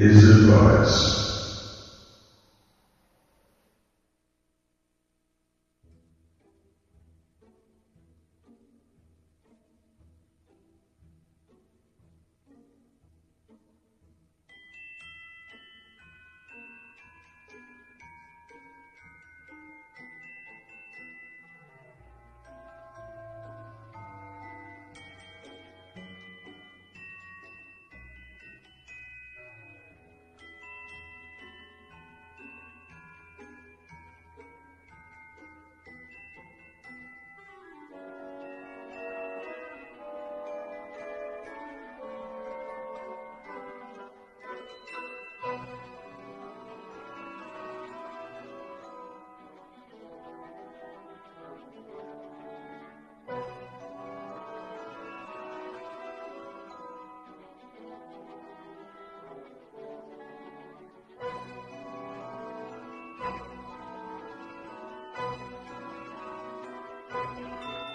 is advised.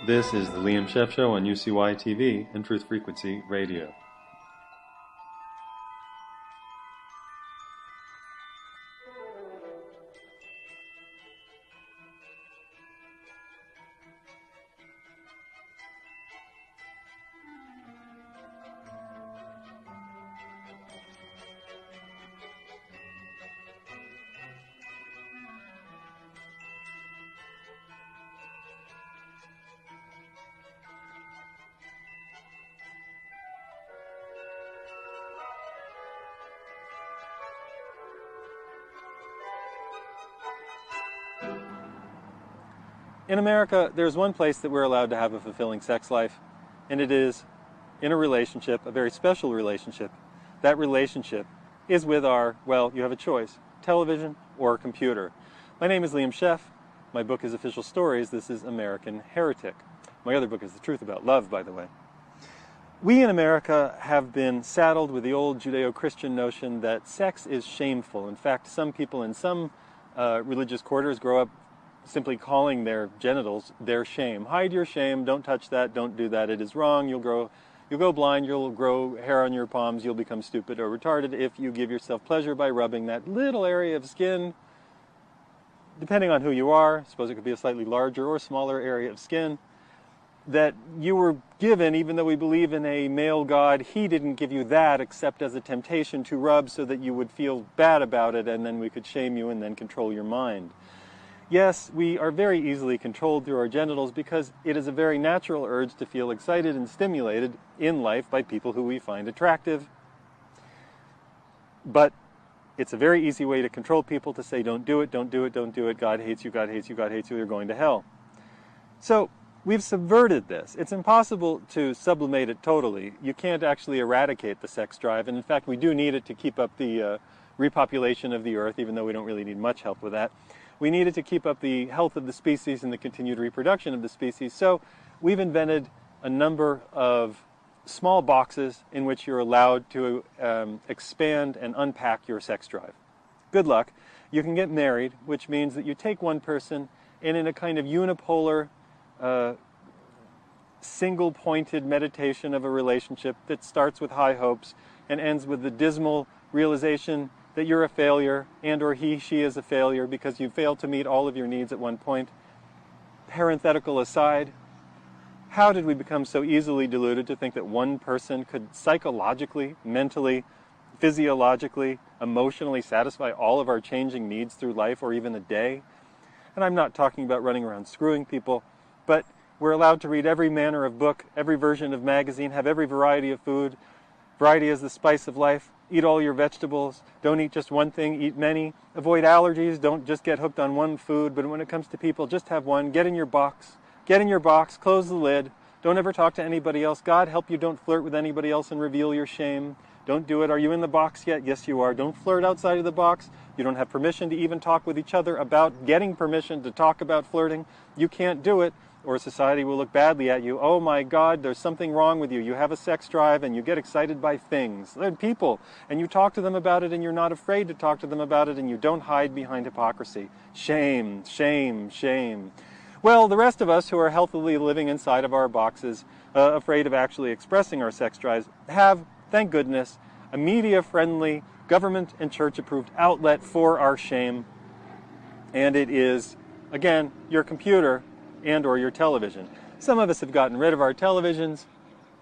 This is the Liam Scheff Show on UCY TV and Truth Frequency Radio. In America, there's one place that we're allowed to have a fulfilling sex life, and it is in a relationship, a very special relationship. That relationship is with our, well, you have a choice, television or computer. My name is Liam Scheff. My book is Official Stories. This is American Heretic. My other book is The Truth About Love, by the way. We in America have been saddled with the old Judeo-Christian notion that sex is shameful. In fact, some people in some religious quarters grow up simply calling their genitals their shame. Hide your shame, don't touch that, don't do that, it is wrong, you'll go blind, you'll grow hair on your palms, you'll become stupid or retarded if you give yourself pleasure by rubbing that little area of skin. Depending on who you are, suppose it could be a slightly larger or smaller area of skin, that you were given, even though we believe in a male God, he didn't give you that except as a temptation to rub so that you would feel bad about it, and then we could shame you and then control your mind. Yes, we are very easily controlled through our genitals because it is a very natural urge to feel excited and stimulated in life by people who we find attractive. But it's a very easy way to control people to say, don't do it, don't do it, don't do it, God hates you, God hates you, God hates you, you're going to hell. So we've subverted this. It's impossible to sublimate it totally. You can't actually eradicate the sex drive, and in fact we do need it to keep up the repopulation of the earth, even though we don't really need much help with that. We need it to keep up the health of the species and the continued reproduction of the species. So we've invented a number of small boxes in which you're allowed to expand and unpack your sex drive. Good luck. You can get married, which means that you take one person and in a kind of unipolar, single-pointed meditation of a relationship that starts with high hopes and ends with the dismal realization that you're a failure, and or he, she is a failure because you failed to meet all of your needs at one point. Parenthetical aside, how did we become so easily deluded to think that one person could psychologically, mentally, physiologically, emotionally satisfy all of our changing needs through life or even a day? And I'm not talking about running around screwing people, but we're allowed to read every manner of book, every version of magazine, have every variety of food. Variety is the spice of life. Eat all your vegetables. Don't eat just one thing, eat many. Avoid allergies. Don't just get hooked on one food. But when it comes to people, just have one. Get in your box. Get in your box. Close the lid. Don't ever talk to anybody else. God help you don't flirt with anybody else and reveal your shame. Don't do it. Are you in the box yet? Yes, you are. Don't flirt outside of the box. You don't have permission to even talk with each other about getting permission to talk about flirting. You can't do it, or society will look badly at you. Oh my God, there's something wrong with you. You have a sex drive and you get excited by things. They're people. And you talk to them about it and you're not afraid to talk to them about it and you don't hide behind hypocrisy. Shame, shame, shame. Well, the rest of us who are healthily living inside of our boxes, afraid of actually expressing our sex drives, have, thank goodness, a media-friendly government and church-approved outlet for our shame, and it is, again, your computer and or your television. Some of us have gotten rid of our televisions.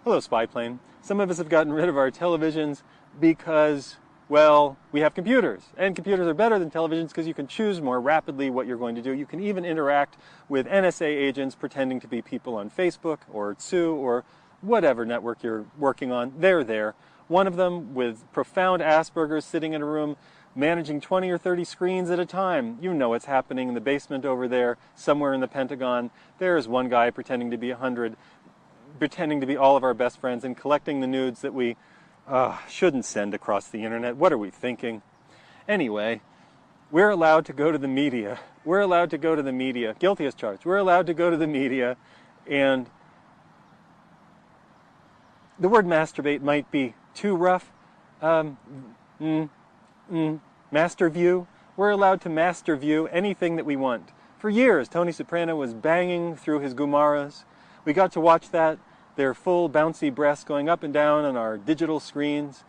Hello, spy plane. Some of us have gotten rid of our televisions because, well, we have computers. And computers are better than televisions because you can choose more rapidly what you're going to do. You can even interact with NSA agents pretending to be people on Facebook or Tsu or whatever network you're working on. They're there. One of them with profound Asperger's sitting in a room managing 20 or 30 screens at a time. You know what's happening in the basement over there, somewhere in the Pentagon. There's one guy pretending to be 100, pretending to be all of our best friends and collecting the nudes that we shouldn't send across the internet. What are we thinking? Anyway, we're allowed to go to the media. We're allowed to go to the media. Guilty as charged. We're allowed to go to the media, and the word masturbate might be too rough. Master view. We're allowed to master view anything that we want. For years, Tony Soprano was banging through his Gumaras. We got to watch that, their full bouncy breasts going up and down on our digital screens.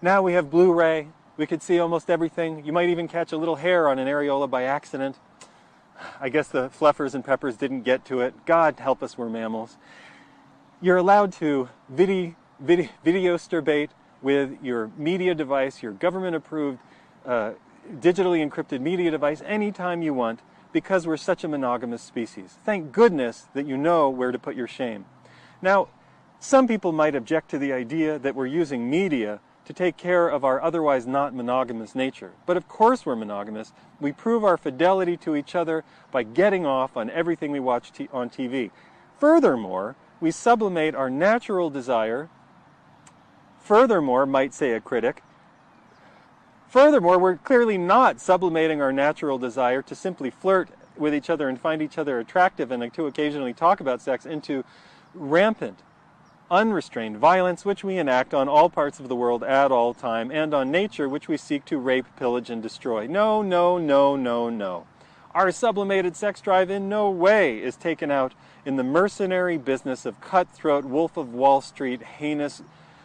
Now we have Blu-ray. We could see almost everything. You might even catch a little hair on an areola by accident. I guess the fluffers and peppers didn't get to it. God help us, we're mammals. You're allowed to video masturbate with your media device, your government-approved, digitally encrypted media device, anytime you want, because we're such a monogamous species. Thank goodness that you know where to put your shame. Now, some people might object to the idea that we're using media to take care of our otherwise not monogamous nature. But of course we're monogamous. We prove our fidelity to each other by getting off on everything we watch on TV. Furthermore, we sublimate our natural desire. Furthermore, might say a critic, furthermore, we're clearly not sublimating our natural desire to simply flirt with each other and find each other attractive and to occasionally talk about sex into rampant, unrestrained violence which we enact on all parts of the world at all time, and on nature which we seek to rape, pillage, and destroy. No, no, no, no, no. Our sublimated sex drive in no way is taken out in the mercenary business of cutthroat, Wolf of Wall Street, heinous,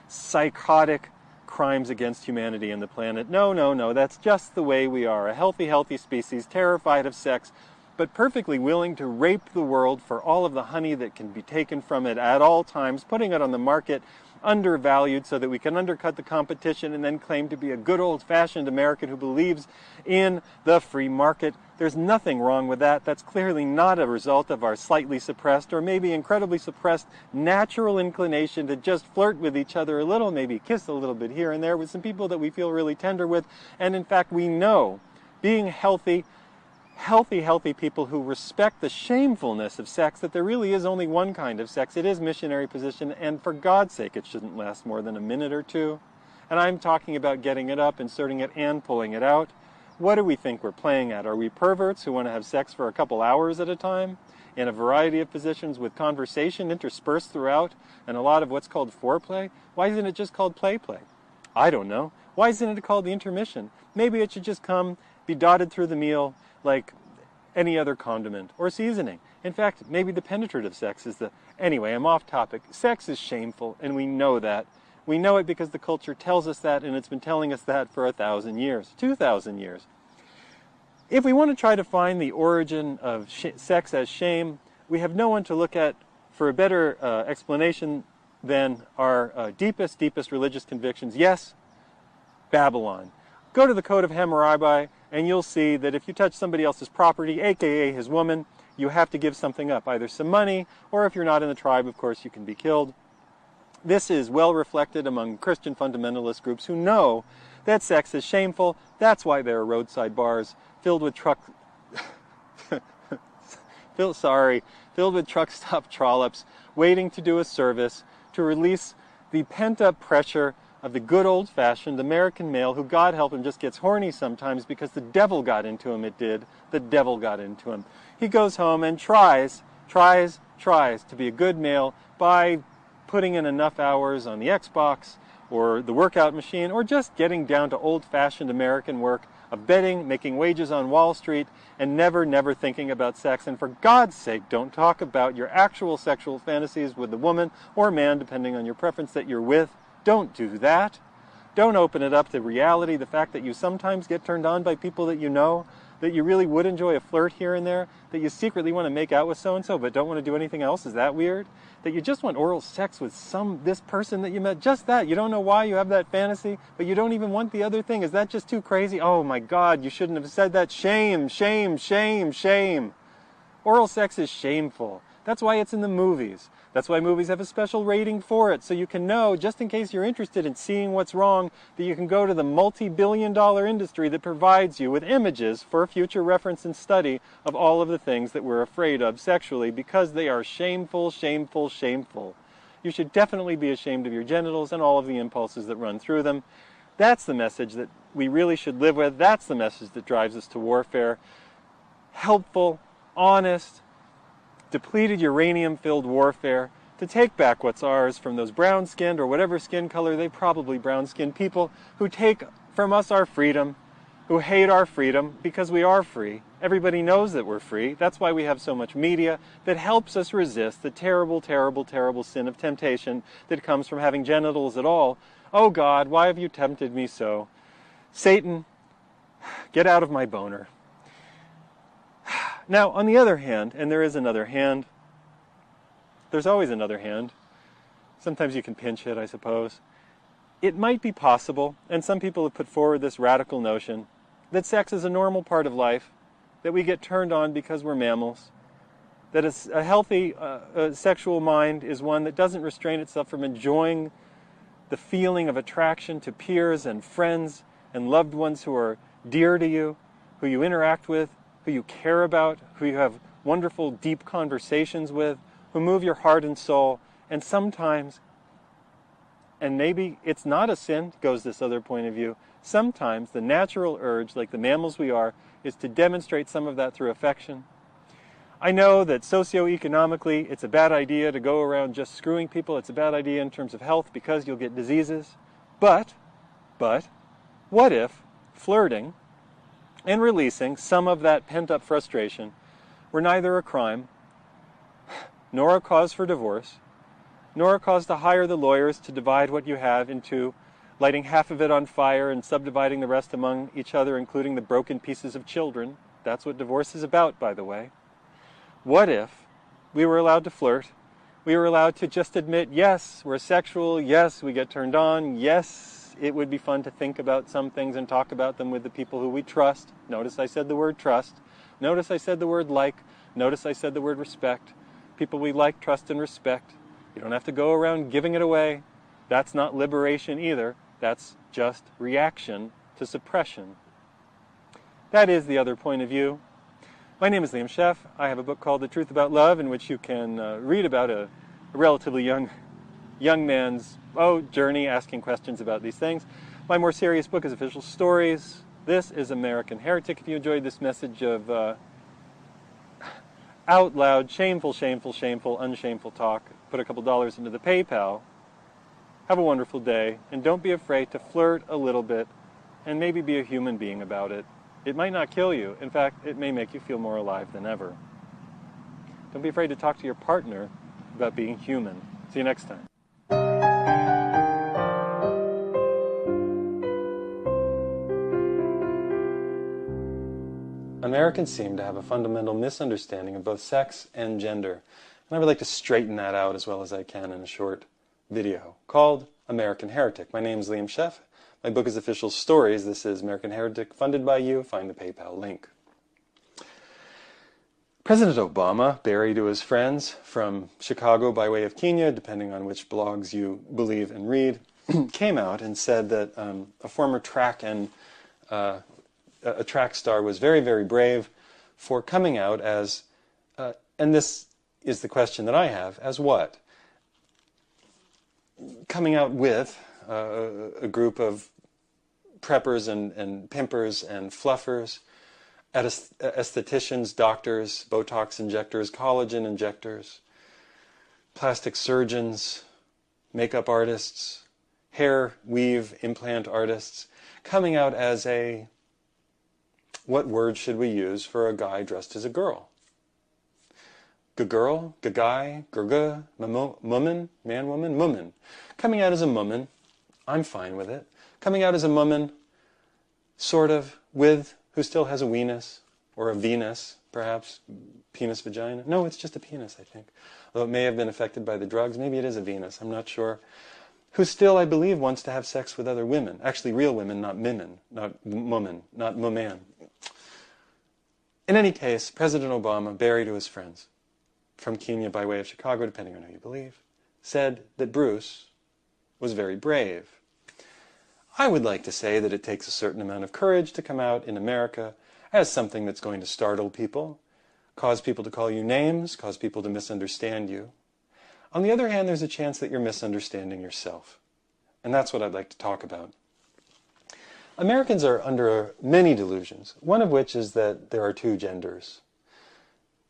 psychotic crimes against humanity and the planet. No, no, no, that's just the way we are. A healthy, healthy species, terrified of sex, but perfectly willing to rape the world for all of the honey that can be taken from it at all times, putting it on the market undervalued so that we can undercut the competition and then claim to be a good old-fashioned American who believes in the free market. There's nothing wrong with that. That's clearly not a result of our slightly suppressed or maybe incredibly suppressed natural inclination to just flirt with each other a little, maybe kiss a little bit here and there with some people that we feel really tender with. And in fact, we know, being healthy people who respect the shamefulness of sex, that there really is only one kind of sex. It is missionary position, and for God's sake, it shouldn't last more than a minute or two. And I'm talking about getting it up, inserting it, and pulling it out. What do we think we're playing at? Are we perverts who want to have sex for a couple hours at a time in a variety of positions with conversation interspersed throughout and a lot of what's called foreplay? Why isn't it just called play? I don't know. Why isn't it called the intermission? Maybe it should just be dotted through the meal like any other condiment or seasoning. In fact, maybe the penetrative sex is Anyway, I'm off topic. Sex is shameful, and we know that. We know it because the culture tells us that, and it's been telling us that for 1,000 years, 2,000 years. If we want to try to find the origin of sex as shame, we have no one to look at for a better explanation than our deepest religious convictions. Yes, Babylon. Go to the Code of Hammurabi, and you'll see that if you touch somebody else's property, aka his woman, you have to give something up, either some money, or if you're not in the tribe, of course, you can be killed. This is well reflected among Christian fundamentalist groups who know that sex is shameful. That's why there are roadside bars filled with truck stop trollops waiting to do a service to release the pent-up pressure of the good old-fashioned American male who, God help him, just gets horny sometimes because the devil got into him. It did. The devil got into him. He goes home and tries to be a good male by putting in enough hours on the Xbox or the workout machine, or just getting down to old-fashioned American work of betting, making wages on Wall Street, and never thinking about sex. And for God's sake, don't talk about your actual sexual fantasies with the woman or man, depending on your preference, that you're with. Don't do that. Don't open it up to reality, the fact that you sometimes get turned on by people that you know, that you really would enjoy a flirt here and there, that you secretly want to make out with so-and-so but don't want to do anything else. Is that weird? That you just want oral sex with this person that you met, just that. You don't know why you have that fantasy, but you don't even want the other thing. Is that just too crazy? Oh my God, you shouldn't have said that. Shame, shame, shame, shame. Oral sex is shameful. That's why it's in the movies. That's why movies have a special rating for it, so you can know, just in case you're interested in seeing what's wrong, that you can go to the multi-billion-dollar industry that provides you with images for future reference and study of all of the things that we're afraid of sexually, because they are shameful, shameful, shameful. You should definitely be ashamed of your genitals and all of the impulses that run through them. That's the message that we really should live with. That's the message that drives us to warfare. Helpful, honest, depleted uranium-filled warfare to take back what's ours from those brown-skinned or whatever skin color, they probably brown-skinned people who take from us our freedom, who hate our freedom because we are free. Everybody knows that we're free. That's why we have so much media that helps us resist the terrible, terrible, terrible sin of temptation that comes from having genitals at all. Oh God, why have you tempted me so? Satan, get out of my boner. Now, on the other hand, and there is another hand, there's always another hand. Sometimes you can pinch it, I suppose. It might be possible, and some people have put forward this radical notion, that sex is a normal part of life, that we get turned on because we're mammals, that a healthy sexual mind is one that doesn't restrain itself from enjoying the feeling of attraction to peers and friends and loved ones who are dear to you, who you interact with, who you care about, who you have wonderful, deep conversations with, who move your heart and soul, and sometimes, and maybe it's not a sin, goes this other point of view, sometimes the natural urge, like the mammals we are, is to demonstrate some of that through affection. I know that socioeconomically it's a bad idea to go around just screwing people. It's a bad idea in terms of health because you'll get diseases. But, what if flirting and releasing some of that pent-up frustration were neither a crime, nor a cause for divorce, nor a cause to hire the lawyers to divide what you have into lighting half of it on fire and subdividing the rest among each other, including the broken pieces of children. That's what divorce is about, by the way. What if we were allowed to flirt? We were allowed to just admit, yes, we're sexual, yes, we get turned on, yes, it would be fun to think about some things and talk about them with the people who we trust. Notice I said the word trust. Notice I said the word like. Notice I said the word respect. People we like, trust, and respect. You don't have to go around giving it away. That's not liberation either. That's just reaction to suppression. That is the other point of view. My name is Liam Scheff. I have a book called The Truth About Love, in which you can read about a relatively young man's journey asking questions about these things. My more serious book is Official Stories. This is American Heretic. If you enjoyed this message of out loud, shameful, shameful, shameful, unshameful talk, put a couple dollars into the PayPal. Have a wonderful day, and don't be afraid to flirt a little bit, and maybe be a human being about it. It might not kill you. In fact, it may make you feel more alive than ever. Don't be afraid to talk to your partner about being human. See you next time. Americans seem to have a fundamental misunderstanding of both sex and gender, and I would like to straighten that out as well as I can in a short video called American Heretic. My name is Liam Scheff. My book is Official Stories. This is American Heretic, funded by you. Find the PayPal link. President Obama, buried to his friends from Chicago by way of Kenya, depending on which blogs you believe and read, came out and said that a former track star was very, very brave for coming out as, and this is the question that I have, as what? Coming out with a group of preppers and pimpers and fluffers, estheticians, doctors, Botox injectors, collagen injectors, plastic surgeons, makeup artists, hair weave implant artists, coming out as a, what word should we use for a guy dressed as a girl? G-girl, g-guy, g-g, mummin, man, woman, mummin. Coming out as a mummin I'm fine with it. Coming out as a woman, sort of, who still has a weenus, or a venus, perhaps, penis, vagina. No, it's just a penis, I think. Although it may have been affected by the drugs. Maybe it is a venus, I'm not sure. Who still, I believe, wants to have sex with other women. Actually, real women, not women, not woman, not man. In any case, President Obama, buried to his friends, from Kenya by way of Chicago, depending on who you believe, said that Bruce was very brave. I would like to say that it takes a certain amount of courage to come out in America as something that's going to startle people, cause people to call you names, cause people to misunderstand you. On the other hand, there's a chance that you're misunderstanding yourself. And that's what I'd like to talk about. Americans are under many delusions, one of which is that there are two genders.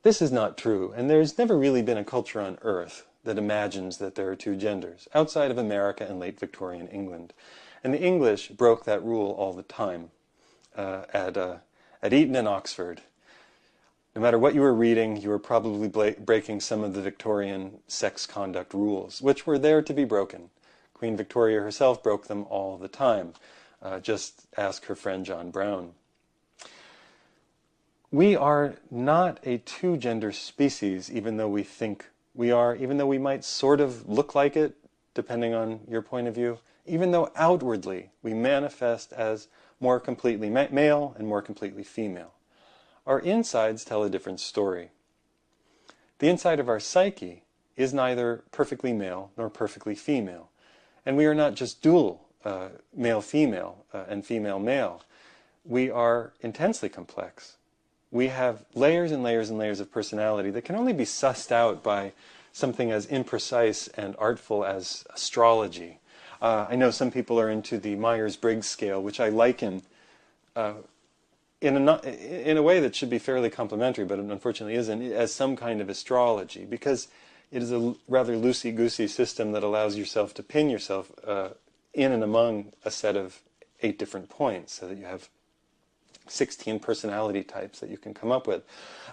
This is not true, and there's never really been a culture on Earth that imagines that there are two genders, outside of America and late Victorian England. And the English broke that rule all the time at Eton and Oxford. No matter what you were reading, you were probably breaking some of the Victorian sex conduct rules, which were there to be broken. Queen Victoria herself broke them all the time. Just ask her friend John Brown. We are not a two-gender species, even though we think we are, even though we might sort of look like it, depending on your point of view, even though outwardly we manifest as more completely male and more completely female. Our insides tell a different story. The inside of our psyche is neither perfectly male nor perfectly female. And we are not just dual male-female and female-male. We are intensely complex. We have layers and layers and layers of personality that can only be sussed out by something as imprecise and artful as astrology. I know some people are into the Myers-Briggs scale, which I liken in a way that should be fairly complimentary, but unfortunately isn't, as some kind of astrology, because it is a rather loosey-goosey system that allows yourself to pin yourself in and among a set of 8 different points, so that you have 16 personality types that you can come up with.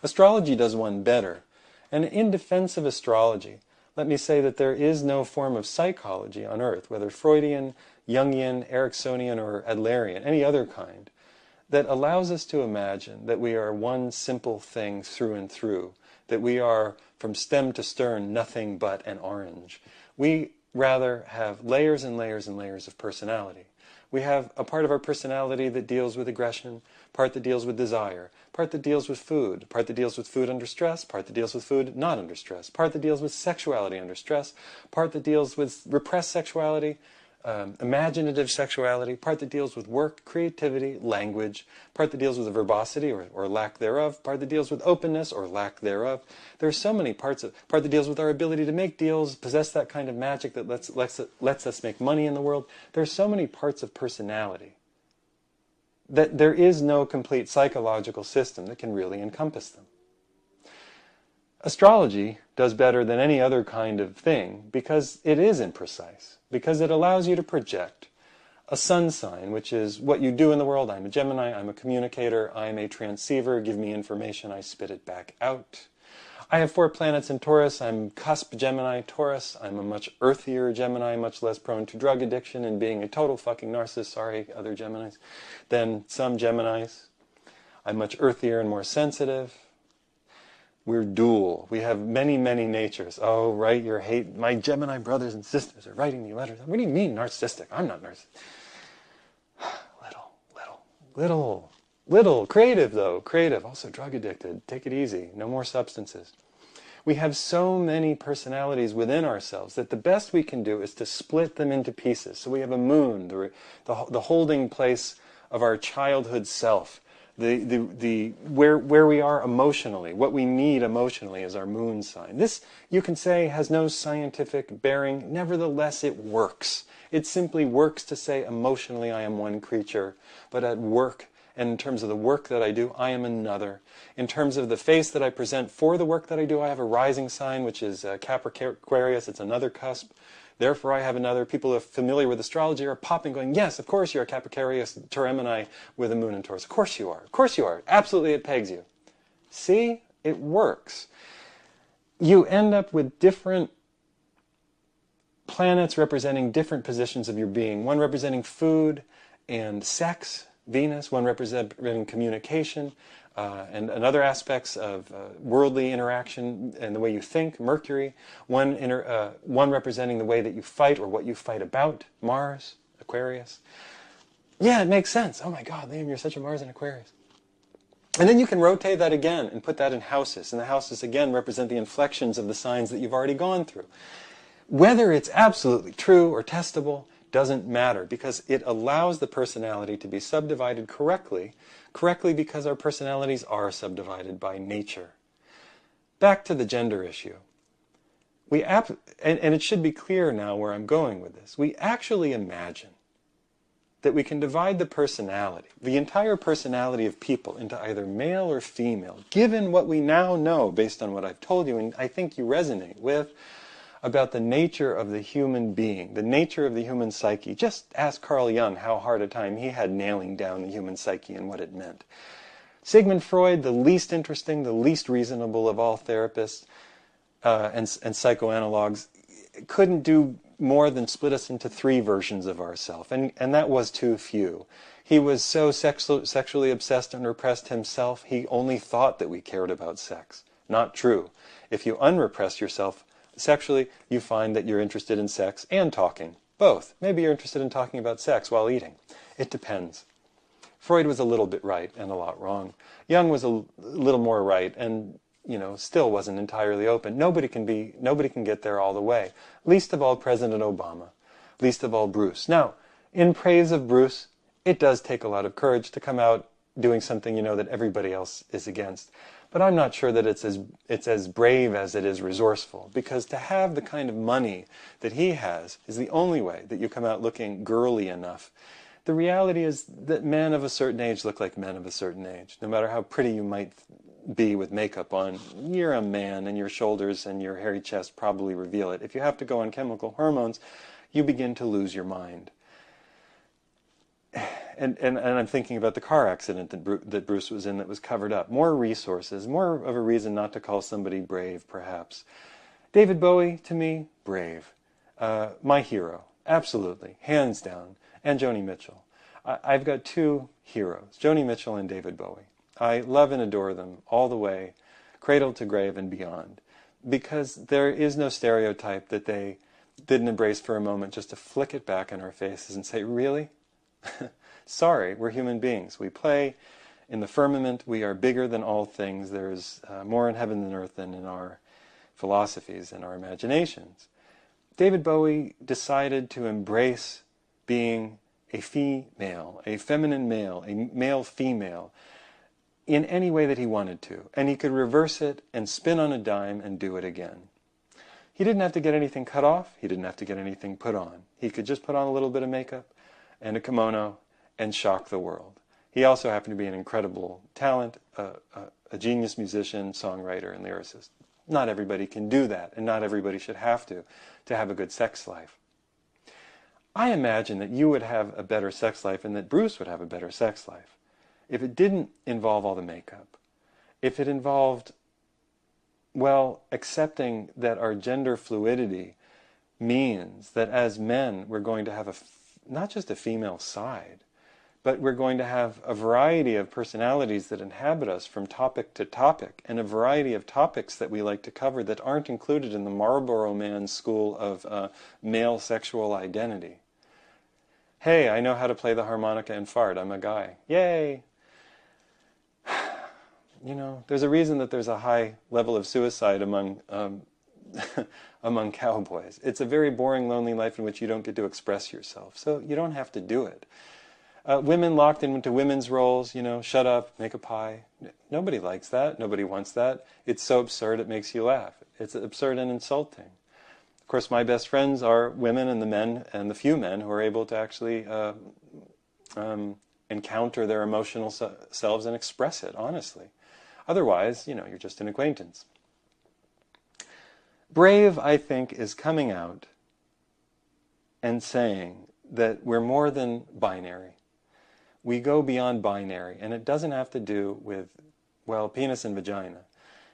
Astrology does one better. And in defense of astrology, let me say that there is no form of psychology on Earth, whether Freudian, Jungian, Ericksonian, or Adlerian, any other kind, that allows us to imagine that we are one simple thing through and through, that we are from stem to stern nothing but an orange. We rather have layers and layers and layers of personality. We have a part of our personality that deals with aggression, part that deals with desire, part that deals with food, part that deals with food under stress, part that deals with food not under stress, part that deals with sexuality under stress, part that deals with repressed sexuality, imaginative sexuality, part that deals with work, creativity, language, part that deals with verbosity or lack thereof, part that deals with openness or lack thereof. There are so many parts of, part that deals with our ability to make deals, possess that kind of magic that lets us make money in the world. There are so many parts of personality that there is no complete psychological system that can really encompass them. Astrology does better than any other kind of thing because it is imprecise, because it allows you to project a sun sign, which is what you do in the world. I'm a Gemini, I'm a communicator, I'm a transceiver, give me information, I spit it back out. I have 4 planets in Taurus, I'm cusp Gemini, Taurus, I'm a much earthier Gemini, much less prone to drug addiction and being a total fucking narcissist, sorry other Geminis, than some Geminis. I'm much earthier and more sensitive. We're dual. We have many, many natures. Oh, right, my Gemini brothers and sisters are writing me letters. What do you mean narcissistic? I'm not narcissistic. Little. Creative, though. Creative. Also drug addicted. Take it easy. No more substances. We have so many personalities within ourselves that the best we can do is to split them into pieces. So we have a moon, the holding place of our childhood self. Where we are emotionally, what we need emotionally is our moon sign. This, you can say, has no scientific bearing. Nevertheless, it works. It simply works to say emotionally I am one creature, but at work, and in terms of the work that I do, I am another. In terms of the face that I present for the work that I do, I have a rising sign, which is Capricornus. It's another cusp. Therefore, I have another. People who are familiar with astrology are popping, going, yes, of course you're a Capricornus Gemini with a moon in Taurus. Of course you are. Of course you are. Absolutely, it pegs you. See? It works. You end up with different planets representing different positions of your being. One representing food and sex, Venus. One representing communication and other aspects of worldly interaction and the way you think, Mercury. One representing the way that you fight or what you fight about, Mars, Aquarius. Yeah, it makes sense. Oh my God, Liam, you're such a Mars and Aquarius. And then you can rotate that again and put that in houses. And the houses again represent the inflections of the signs that you've already gone through. Whether it's absolutely true or testable doesn't matter, because it allows the personality to be subdivided correctly because our personalities are subdivided by nature. Back to the gender issue. And it should be clear now where I'm going with this. We actually imagine that we can divide the personality, the entire personality of people, into either male or female, given what we now know based on what I've told you, and I think you resonate with, about the nature of the human being, the nature of the human psyche. Just ask Carl Jung how hard a time he had nailing down the human psyche and what it meant. Sigmund Freud, the least interesting, the least reasonable of all therapists and psychoanalogues, couldn't do more than split us into three versions of ourselves, and that was too few. He was so sexually obsessed and repressed himself, he only thought that we cared about sex. Not true. If you unrepress yourself sexually, you find that you're interested in sex and talking. Both. Maybe you're interested in talking about sex while eating. It depends. Freud was a little bit right and a lot wrong. Jung was a little more right and still wasn't entirely open. Nobody can get there all the way. Least of all President Obama. Least of all Bruce. Now, in praise of Bruce, it does take a lot of courage to come out doing something that everybody else is against. But I'm not sure that it's as brave as it is resourceful, because to have the kind of money that he has is the only way that you come out looking girly enough. The reality is that men of a certain age look like men of a certain age. No matter how pretty you might be with makeup on, you're a man, and your shoulders and your hairy chest probably reveal it. If you have to go on chemical hormones, you begin to lose your mind. And I'm thinking about the car accident that Bruce was in that was covered up. More resources, more of a reason not to call somebody brave, perhaps. David Bowie, to me, brave. My hero, absolutely, hands down. And Joni Mitchell. I've got two heroes, Joni Mitchell and David Bowie. I love and adore them all the way, cradle to grave and beyond, because there is no stereotype that they didn't embrace for a moment just to flick it back in our faces and say, really? Sorry, we're human beings. We play in the firmament. We are bigger than all things. There's more in heaven than earth than in our philosophies and our imaginations. David Bowie decided to embrace being a female, a feminine male, a male-female, in any way that he wanted to. And he could reverse it and spin on a dime and do it again. He didn't have to get anything cut off. He didn't have to get anything put on. He could just put on a little bit of makeup and a kimono and shock the world. He also happened to be an incredible talent, a genius musician, songwriter, and lyricist. Not everybody can do that, and not everybody should have to have a good sex life. I imagine that you would have a better sex life and that Bruce would have a better sex life if it didn't involve all the makeup. If it involved, accepting that our gender fluidity means that as men we're going to have not just a female side, but we're going to have a variety of personalities that inhabit us from topic to topic, and a variety of topics that we like to cover that aren't included in the Marlboro Man school of male sexual identity. Hey, I know how to play the harmonica and fart. I'm a guy. Yay! There's a reason that there's a high level of suicide among among cowboys. It's a very boring, lonely life in which you don't get to express yourself. So you don't have to do it. Women locked into women's roles, shut up, make a pie. Nobody likes that. Nobody wants that. It's so absurd it makes you laugh. It's absurd and insulting. Of course, my best friends are women and the men, and the few men who are able to actually encounter their emotional selves and express it honestly. Otherwise, you're just an acquaintance. Brave, I think, is coming out and saying that we're more than binary. We go beyond binary, and it doesn't have to do with, penis and vagina.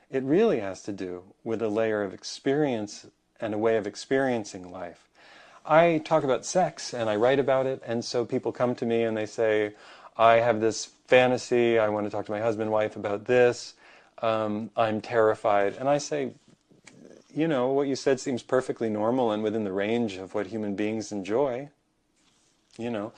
It really has to do with a layer of experience and a way of experiencing life. I talk about sex and I write about it, and so people come to me and they say, I have this fantasy, I want to talk to my husband, wife about this, I'm terrified. And I say, you know, what you said seems perfectly normal and within the range of what human beings enjoy. You know,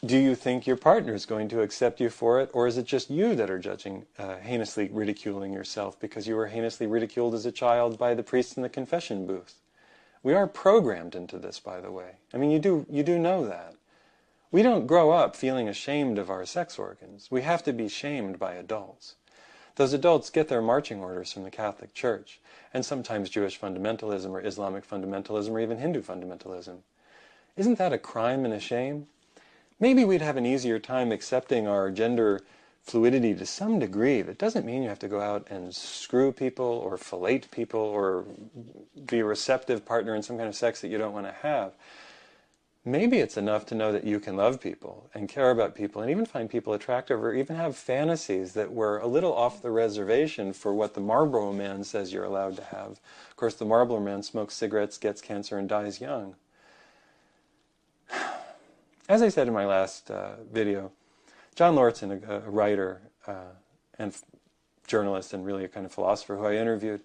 do you think your partner is going to accept you for it, or is it just you that are judging, heinously ridiculing yourself because you were heinously ridiculed as a child by the priest in the confession booth? We are programmed into this, by the way. I mean, you do know that. We don't grow up feeling ashamed of our sex organs. We have to be shamed by adults. Those adults get their marching orders from the Catholic Church, and sometimes Jewish fundamentalism or Islamic fundamentalism or even Hindu fundamentalism. Isn't that a crime and a shame? Maybe we'd have an easier time accepting our gender fluidity to some degree. That doesn't mean you have to go out and screw people or fillet people or be a receptive partner in some kind of sex that you don't want to have. Maybe it's enough to know that you can love people and care about people and even find people attractive or even have fantasies that were a little off the reservation for what the Marlboro Man says you're allowed to have. Of course, the Marlboro Man smokes cigarettes, gets cancer, and dies young. As I said in my last video, John Lortzen, a writer and journalist and really a kind of philosopher who I interviewed,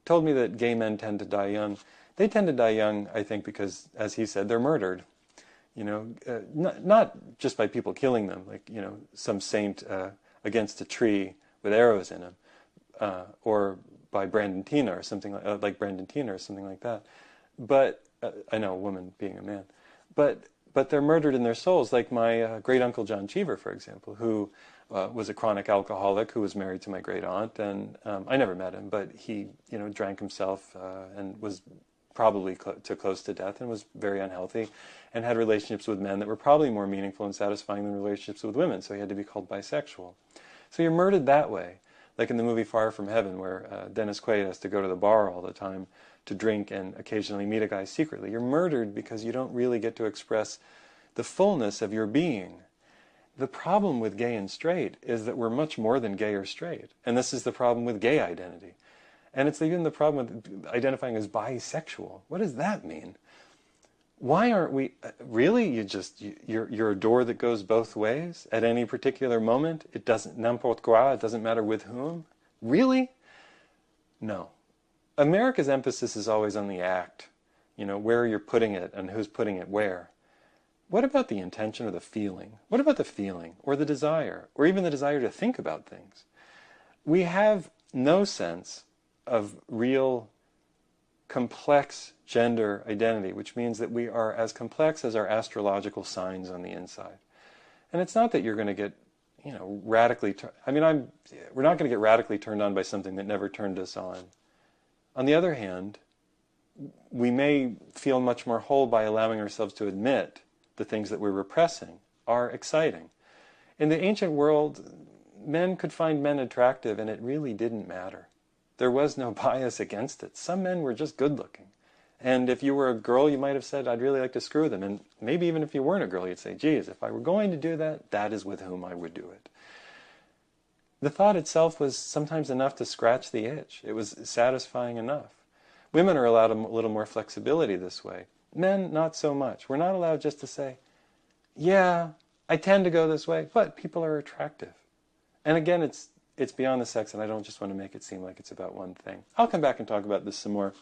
told me that gay men tend to die young. They tend to die young, I think, because, as he said, they're murdered. You know, not just by people killing them, like, you know, some saint against a tree with arrows in him, or by Brandon Teena or something like Brandon Teena or something like that. But I know a woman being a man, but they're murdered in their souls, like my great uncle John Cheever, for example, who was a chronic alcoholic who was married to my great aunt, and I never met him, but he, you know, drank himself and was probably too close to death and was very unhealthy, and had relationships with men that were probably more meaningful and satisfying than relationships with women, so he had to be called bisexual. So you're murdered that way, like in the movie Far From Heaven, where Dennis Quaid has to go to the bar all the time to drink and occasionally meet a guy secretly. You're murdered because you don't really get to express the fullness of your being. The problem with gay and straight is that we're much more than gay or straight, and this is the problem with gay identity. And it's even the problem with identifying as bisexual. What does that mean? Why aren't we, really, you're a door that goes both ways at any particular moment? It doesn't, n'importe quoi, it doesn't matter with whom? Really? No. America's emphasis is always on the act, you know, where you're putting it and who's putting it where. What about the intention or the feeling? What about the feeling or the desire or even the desire to think about things? We have no sense of real complex gender identity, which means that we are as complex as our astrological signs on the inside. And it's not that you're going to get, you know, radically, we're not going to get radically turned on by something that never turned us on. On the other hand, we may feel much more whole by allowing ourselves to admit the things that we're repressing are exciting. In the ancient world, men could find men attractive, and it really didn't matter. There was no bias against it. Some men were just good looking. And if you were a girl, you might have said, I'd really like to screw them. And maybe even if you weren't a girl, you'd say, geez, if I were going to do that, that is with whom I would do it. The thought itself was sometimes enough to scratch the itch. It was satisfying enough. Women are allowed a little more flexibility this way. Men, not so much. We're not allowed just to say, yeah, I tend to go this way, but people are attractive. And again, it's beyond the sex, and I don't just want to make it seem like it's about one thing. I'll come back and talk about this some more.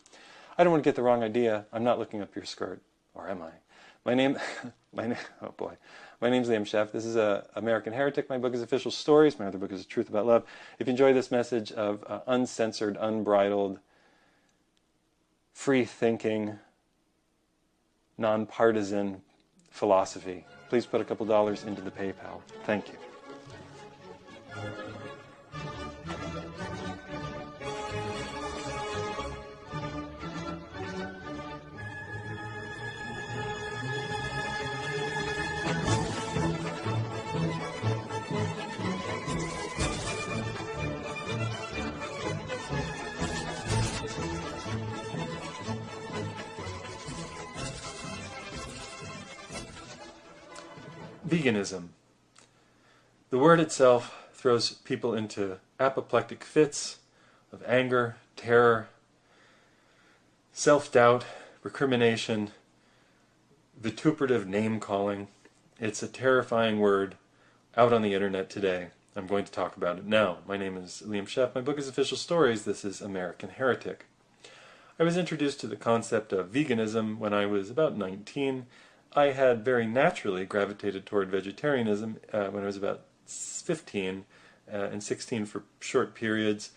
I don't want to get the wrong idea. I'm not looking up your skirt, or am I? My name's Liam Scheff. This is American Heretic. My book is Official Stories. My other book is Truth About Love. If you enjoy this message of uncensored, unbridled, free-thinking, nonpartisan philosophy, please put a couple dollars into the PayPal. Thank you. Veganism. The word itself throws people into apoplectic fits of anger, terror, self-doubt, recrimination, vituperative name-calling. It's a terrifying word out on the internet today. I'm going to talk about it now. My name is Liam Scheff. My book is Official Stories. This is American Heretic. I was introduced to the concept of veganism when I was about 19. I had very naturally gravitated toward vegetarianism when I was about 15 and 16 for short periods,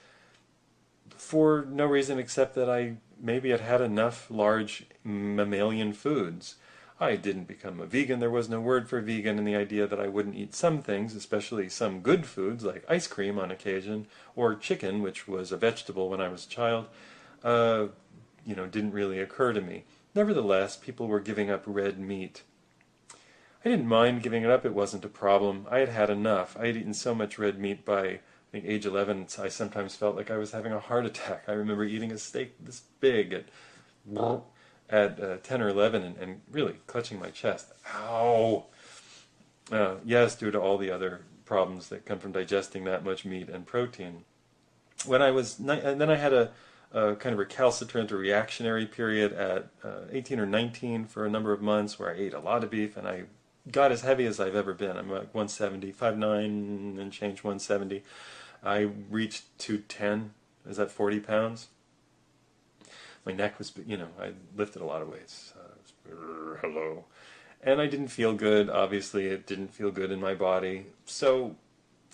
for no reason except that I maybe had had enough large mammalian foods. I didn't become a vegan. There was no word for vegan, and the idea that I wouldn't eat some things, especially some good foods like ice cream on occasion, or chicken, which was a vegetable when I was a child, didn't really occur to me. Nevertheless, people were giving up red meat. I didn't mind giving it up. It wasn't a problem. I had had enough. I had eaten so much red meat by, I think, age 11, I sometimes felt like I was having a heart attack. I remember eating a steak this big at 10 or 11 and really clutching my chest. Ow! Yes, due to all the other problems that come from digesting that much meat and protein. And then I had a kind of recalcitrant or reactionary period at 18 or 19 for a number of months where I ate a lot of beef, and I got as heavy as I've ever been. I'm like 170, 5'9", and change 170. I reached 210. Is that 40 pounds? My neck was, I lifted a lot of weights. Hello. And I didn't feel good. Obviously, it didn't feel good in my body. So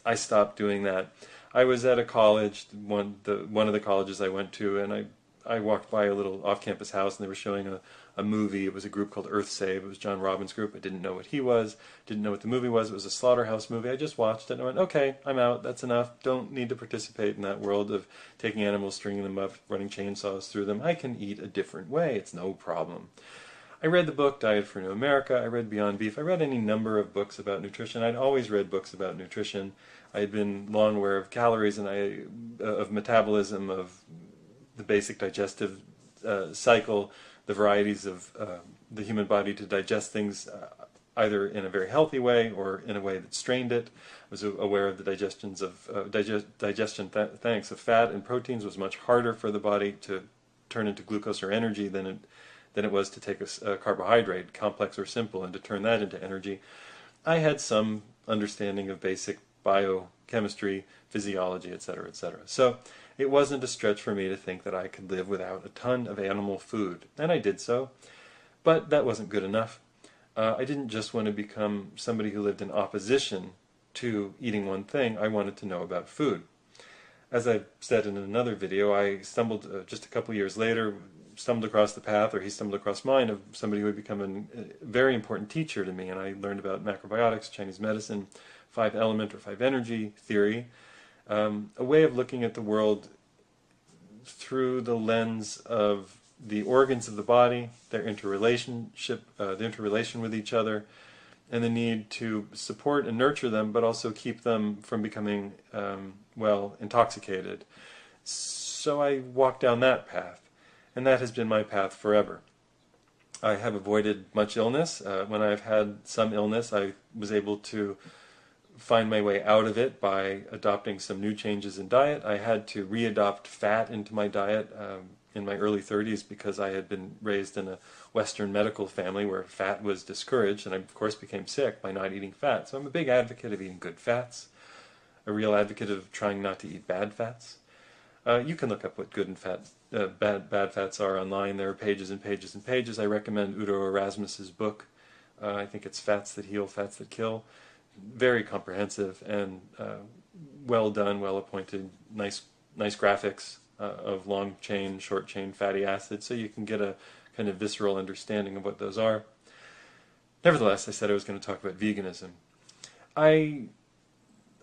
I stopped doing that. I was at a college, one of the colleges I went to, and I walked by a little off-campus house, and they were showing a movie. It was a group called Earth Save. It was John Robbins' group. I didn't know what he was, didn't know what the movie was. It was a slaughterhouse movie. I just watched it, and I went, okay, I'm out. That's enough. Don't need to participate in that world of taking animals, stringing them up, running chainsaws through them. I can eat a different way. It's no problem. I read the book Diet for New America. I read Beyond Beef. I read any number of books about nutrition. I'd always read books about nutrition. I had been long aware of calories and of metabolism, of the basic digestive cycle, the varieties of the human body to digest things either in a very healthy way or in a way that strained it. I was aware of the digestion of fat and proteins was much harder for the body to turn into glucose or energy than it was to take a carbohydrate, complex or simple, and to turn that into energy. I had some understanding of basic biochemistry, physiology, etc., etc. So it wasn't a stretch for me to think that I could live without a ton of animal food, and I did so, but that wasn't good enough. I didn't just want to become somebody who lived in opposition to eating one thing. I wanted to know about food. As I said in another video, I stumbled just a couple years later, stumbled across the path, or he stumbled across mine, of somebody who had become a very important teacher to me, and I learned about macrobiotics, Chinese medicine, 5-element or 5-energy theory, a way of looking at the world through the lens of the organs of the body, their interrelation with each other, and the need to support and nurture them, but also keep them from becoming, intoxicated. So I walked down that path, and that has been my path forever. I have avoided much illness. When I've had some illness, I was able to find my way out of it by adopting some new changes in diet. I had to readopt fat into my diet in my early 30s because I had been raised in a Western medical family where fat was discouraged, and I, of course, became sick by not eating fat. So I'm a big advocate of eating good fats, a real advocate of trying not to eat bad fats. You can look up what good and bad fats are online. There are pages and pages and pages. I recommend Udo Erasmus's book. I think it's Fats That Heal, Fats That Kill. Very comprehensive and well done, well appointed, nice graphics of long chain, short chain fatty acids, so you can get a kind of visceral understanding of what those are. Nevertheless, I said I was going to talk about veganism. I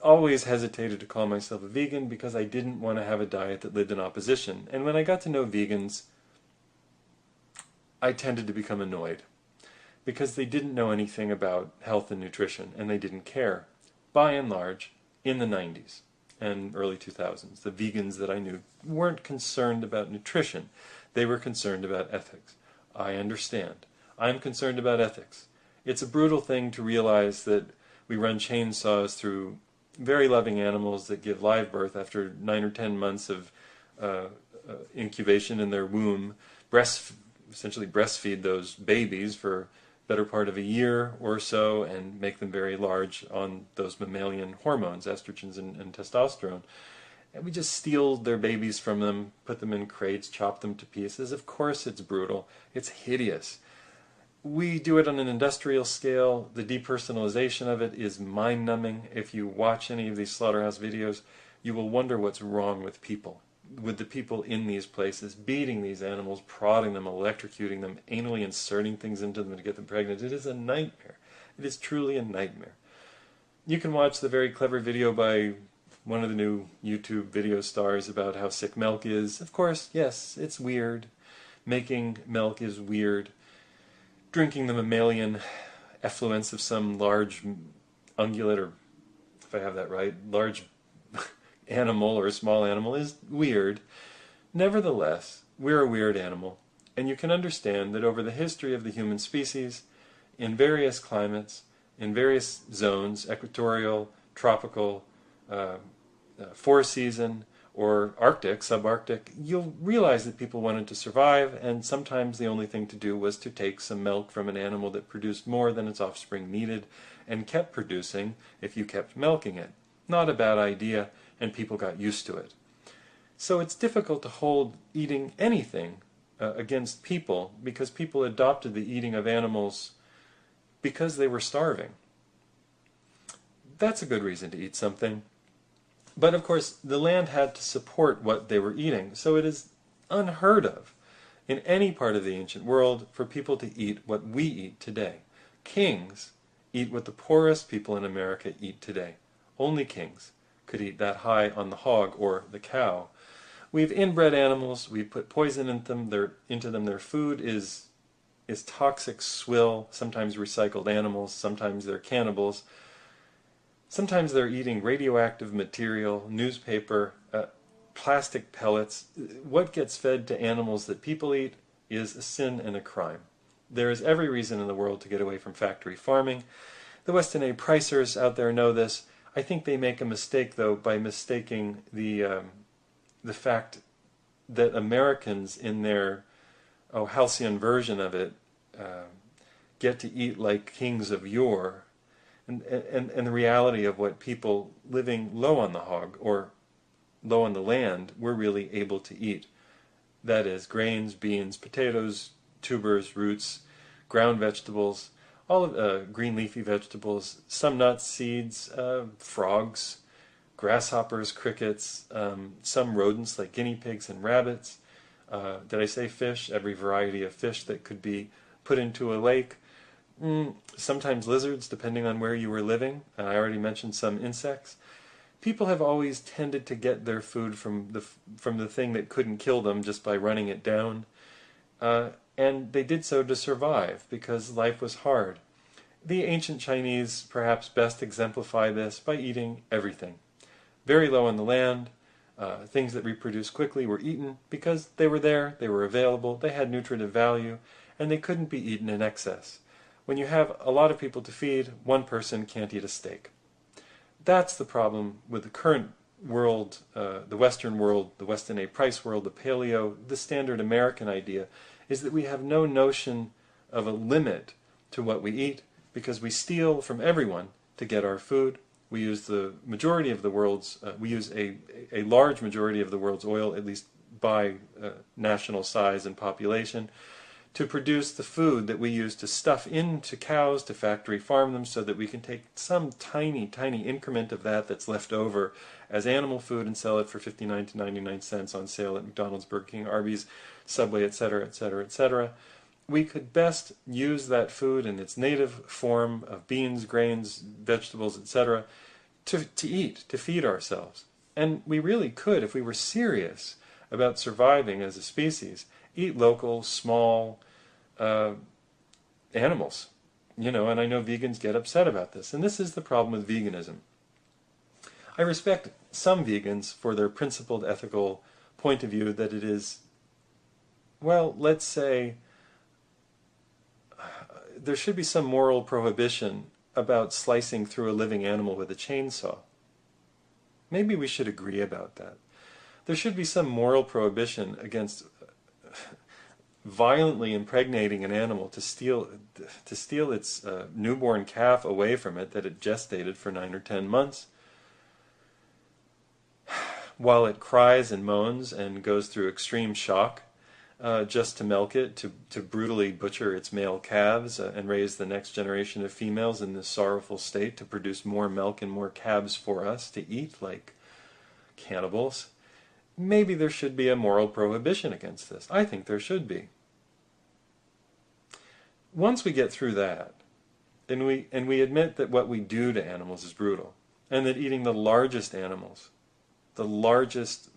always hesitated to call myself a vegan because I didn't want to have a diet that lived in opposition. And when I got to know vegans, I tended to become annoyed because they didn't know anything about health and nutrition, and they didn't care. By and large, in the 90s and early 2000s, the vegans that I knew weren't concerned about nutrition. They were concerned about ethics. I understand. I'm concerned about ethics. It's a brutal thing to realize that we run chainsaws through very loving animals that give live birth after 9 or 10 months of incubation in their womb, essentially breastfeed those babies for better part of a year or so and make them very large on those mammalian hormones, estrogens and testosterone. And we just steal their babies from them, put them in crates, chop them to pieces. Of course it's brutal. It's hideous. We do it on an industrial scale. The depersonalization of it is mind-numbing. If you watch any of these slaughterhouse videos, you will wonder what's wrong with people. With the people in these places, beating these animals, prodding them, electrocuting them, anally inserting things into them to get them pregnant. It is a nightmare. It is truly a nightmare. You can watch the very clever video by one of the new YouTube video stars about how sick milk is. Of course, yes, it's weird. Making milk is weird. Drinking the mammalian effluents of some large ungulate, or if I have that right, large animal or a small animal is weird. Nevertheless, we're a weird animal, and you can understand that over the history of the human species, in various climates, in various zones, equatorial, tropical, four-season, or Arctic, subarctic, you'll realize that people wanted to survive, and sometimes the only thing to do was to take some milk from an animal that produced more than its offspring needed, and kept producing if you kept milking it. Not a bad idea, and people got used to it. So it's difficult to hold eating anything against people, because people adopted the eating of animals because they were starving. That's a good reason to eat something. But of course, the land had to support what they were eating, so it is unheard of in any part of the ancient world for people to eat what we eat today. Kings eat what the poorest people in America eat today. Only kings could eat that high on the hog or the cow. We've inbred animals, we've put poison into them. Their food is toxic swill, sometimes recycled animals, sometimes they're cannibals. Sometimes they're eating radioactive material, newspaper, plastic pellets. What gets fed to animals that people eat is a sin and a crime. There is every reason in the world to get away from factory farming. The Weston A. Pricers out there know this. I think they make a mistake, though, by mistaking the fact that Americans, in their halcyon version of it, get to eat like kings of yore. And the reality of what people living low on the hog or low on the land were really able to eat. That is, grains, beans, potatoes, tubers, roots, ground vegetables, all of green leafy vegetables, some nuts, seeds, frogs, grasshoppers, crickets, some rodents like guinea pigs and rabbits. Did I say fish? Every variety of fish that could be put into a lake. Sometimes lizards, depending on where you were living. I already mentioned some insects. People have always tended to get their food from the thing that couldn't kill them just by running it down. And they did so to survive, because life was hard. The ancient Chinese perhaps best exemplify this by eating everything. Very low on the land, things that reproduce quickly were eaten because they were there, they were available, they had nutritive value, and they couldn't be eaten in excess. When you have a lot of people to feed, one person can't eat a steak. That's the problem with the current world, the Western world, the Weston A. Price world, the paleo, the standard American idea, is that we have no notion of a limit to what we eat, because we steal from everyone to get our food. We use the majority of the world's, we use a large majority of the world's oil, at least by national size and population, to produce the food that we use to stuff into cows, to factory farm them, so that we can take some tiny, tiny increment of that that's left over as animal food and sell it for 59 to 99 cents on sale at McDonald's, Burger King, Arby's, Subway, etc., etc., etc. We could best use that food in its native form of beans, grains, vegetables, etc., to eat, to feed ourselves. And we really could, if we were serious about surviving as a species, eat local, small animals. And I know vegans get upset about this. And this is the problem with veganism. I respect some vegans for their principled ethical point of view that it is, well, let's say, there should be some moral prohibition about slicing through a living animal with a chainsaw. Maybe we should agree about that. There should be some moral prohibition against violently impregnating an animal to steal its newborn calf away from it that it gestated for 9 or 10 months, while it cries and moans and goes through extreme shock, just to milk it, to brutally butcher its male calves and raise the next generation of females in this sorrowful state to produce more milk and more calves for us to eat like cannibals. Maybe there should be a moral prohibition against this. I think there should be. Once we get through that, and we admit that what we do to animals is brutal, and that eating the largest animals, the largest,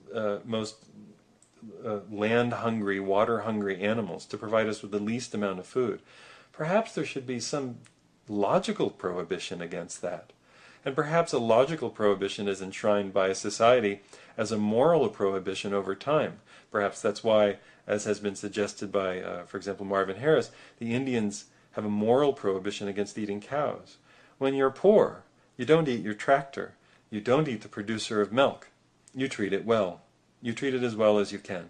most land-hungry, water-hungry animals to provide us with the least amount of food, perhaps there should be some logical prohibition against that. And perhaps a logical prohibition is enshrined by a society as a moral prohibition over time. Perhaps that's why, as has been suggested by, for example, Marvin Harris, the Indians have a moral prohibition against eating cows. When you're poor, you don't eat your tractor. You don't eat the producer of milk. You treat it well. You treat it as well as you can.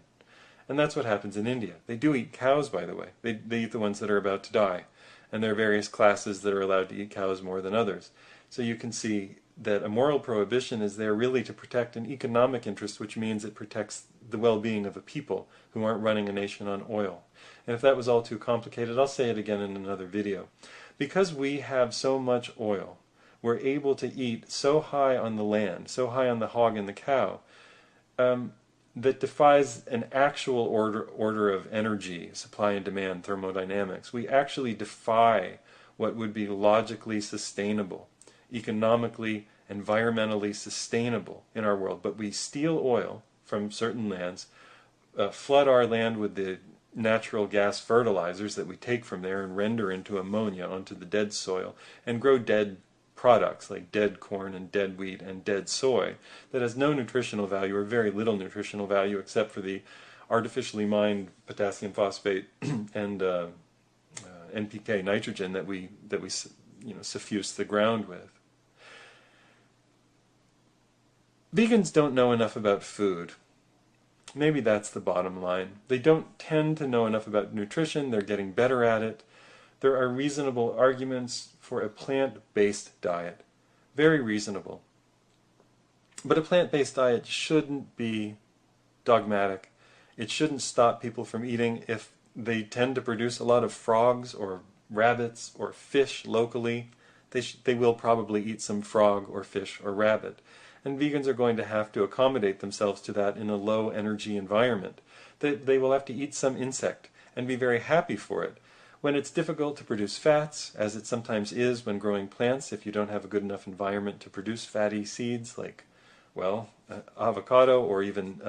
And that's what happens in India. They do eat cows, by the way. They eat the ones that are about to die. And there are various classes that are allowed to eat cows more than others. So you can see that a moral prohibition is there really to protect an economic interest, which means it protects the well-being of a people who aren't running a nation on oil. And if that was all too complicated, I'll say it again in another video. Because we have so much oil, we're able to eat so high on the land, so high on the hog and the cow, that defies an actual order of energy, supply and demand, thermodynamics. We actually defy what would be logically sustainable, economically, environmentally sustainable in our world. But we steal oil from certain lands, flood our land with the natural gas fertilizers that we take from there and render into ammonia onto the dead soil, and grow dead products like dead corn and dead wheat and dead soy that has no nutritional value or very little nutritional value except for the artificially mined potassium phosphate and NPK, nitrogen, that we suffuse the ground with. Vegans don't know enough about food. Maybe that's the bottom line. They don't tend to know enough about nutrition. They're getting better at it. There are reasonable arguments for a plant-based diet. Very reasonable. But a plant-based diet shouldn't be dogmatic. It shouldn't stop people from eating if they tend to produce a lot of frogs or rabbits or fish locally. They will probably eat some frog or fish or rabbit. And vegans are going to have to accommodate themselves to that in a low-energy environment. They will have to eat some insect and be very happy for it. When it's difficult to produce fats, as it sometimes is when growing plants, if you don't have a good enough environment to produce fatty seeds like, well, avocado or even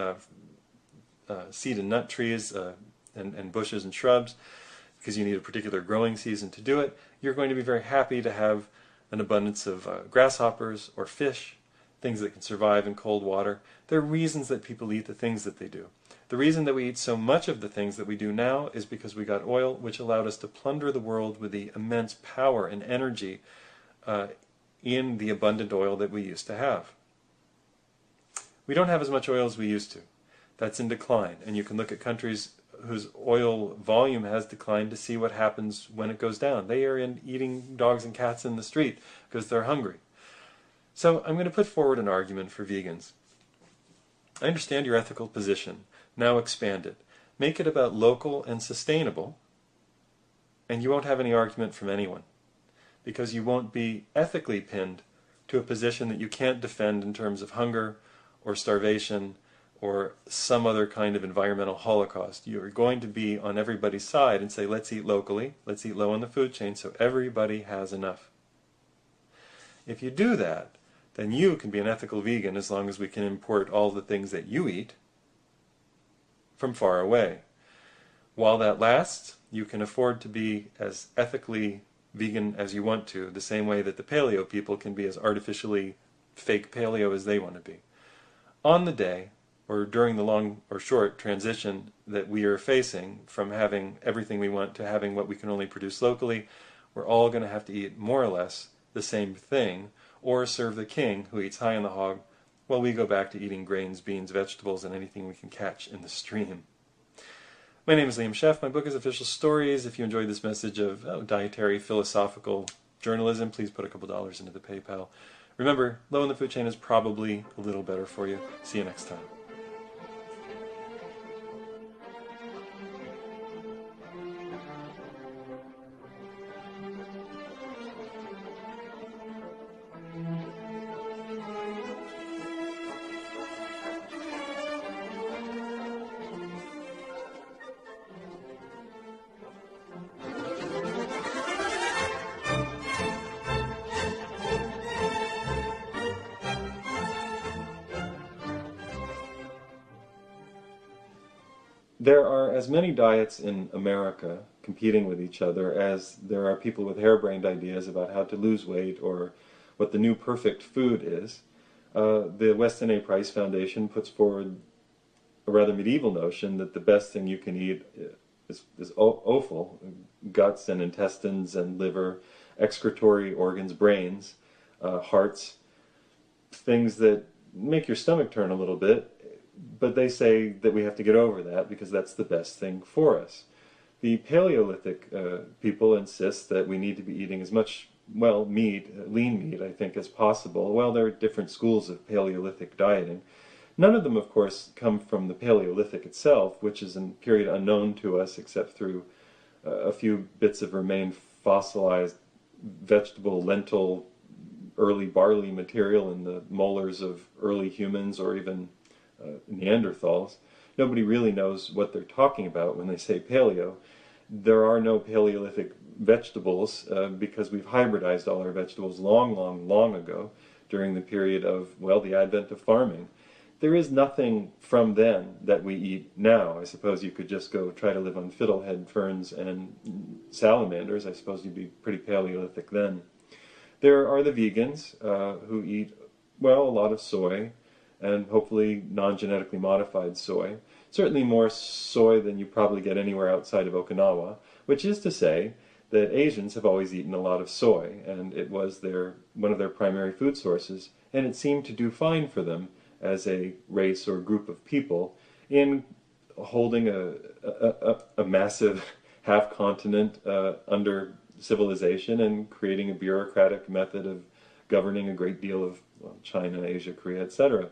seed and nut trees and bushes and shrubs, because you need a particular growing season to do it, you're going to be very happy to have an abundance of grasshoppers or fish, things that can survive in cold water. There are reasons that people eat the things that they do. The reason that we eat so much of the things that we do now is because we got oil, which allowed us to plunder the world with the immense power and energy in the abundant oil that we used to have. We don't have as much oil as we used to. That's in decline, and you can look at countries whose oil volume has declined to see what happens when it goes down. They are eating dogs and cats in the street because they're hungry. So I'm going to put forward an argument for vegans. I understand your ethical position. Now expand it. Make it about local and sustainable, and you won't have any argument from anyone, because you won't be ethically pinned to a position that you can't defend in terms of hunger or starvation or some other kind of environmental holocaust. You're going to be on everybody's side and say, let's eat locally, let's eat low on the food chain so everybody has enough. If you do that, then you can be an ethical vegan as long as we can import all the things that you eat from far away. While that lasts, you can afford to be as ethically vegan as you want to, the same way that the paleo people can be as artificially fake paleo as they want to be. On the day, or during the long or short transition that we are facing from having everything we want to having what we can only produce locally, we're all going to have to eat more or less the same thing, or serve the king who eats high on the hog, while we go back to eating grains, beans, vegetables, and anything we can catch in the stream. My name is Liam Scheff. My book is Official Stories. If you enjoyed this message of dietary, philosophical journalism, please put a couple dollars into the PayPal. Remember, low in the food chain is probably a little better for you. See you next time. There are as many diets in America competing with each other as there are people with harebrained ideas about how to lose weight or what the new perfect food is. The Weston A. Price Foundation puts forward a rather medieval notion that the best thing you can eat is offal, guts and intestines and liver, excretory organs, brains, hearts, things that make your stomach turn a little bit. But they say that we have to get over that because that's the best thing for us. The Paleolithic people insist that we need to be eating as much, meat, lean meat, I think, as possible. Well, there are different schools of Paleolithic dieting. None of them, of course, come from the Paleolithic itself, which is a period unknown to us except through a few bits of remained fossilized vegetable, lentil, early barley material in the molars of early humans or even Neanderthals. Nobody really knows what they're talking about when they say paleo. There are no Paleolithic vegetables because we've hybridized all our vegetables long ago during the period of, the advent of farming. There is nothing from then that we eat now. I suppose you could just go try to live on fiddlehead ferns and salamanders. I suppose you'd be pretty Paleolithic then. There are the vegans who eat, a lot of soy, and hopefully non-genetically modified soy. Certainly more soy than you probably get anywhere outside of Okinawa, which is to say that Asians have always eaten a lot of soy, and it was one of their primary food sources, and it seemed to do fine for them as a race or group of people in holding a massive half-continent under civilization and creating a bureaucratic method of governing a great deal of China, Asia, Korea, etc.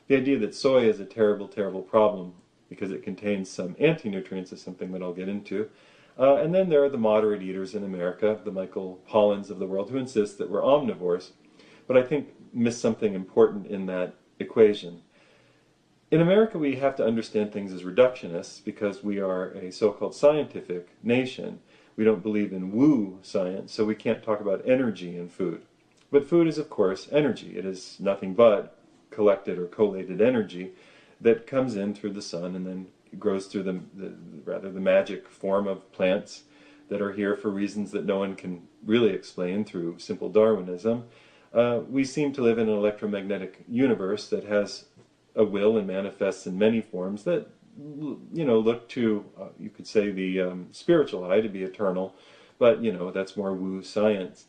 The idea that soy is a terrible, terrible problem because it contains some anti-nutrients is something that I'll get into. And then there are the moderate eaters in America, the Michael Pollans of the world, who insist that we're omnivores, but I think miss something important in that equation. In America, we have to understand things as reductionists because we are a so-called scientific nation. We don't believe in woo science, so we can't talk about energy in food. But food is, of course, energy. It is nothing but collected or collated energy that comes in through the sun and then grows through the magic form of plants that are here for reasons that no one can really explain through simple Darwinism. We seem to live in an electromagnetic universe that has a will and manifests in many forms that, look to, you could say, the spiritual eye to be eternal, but, that's more woo science.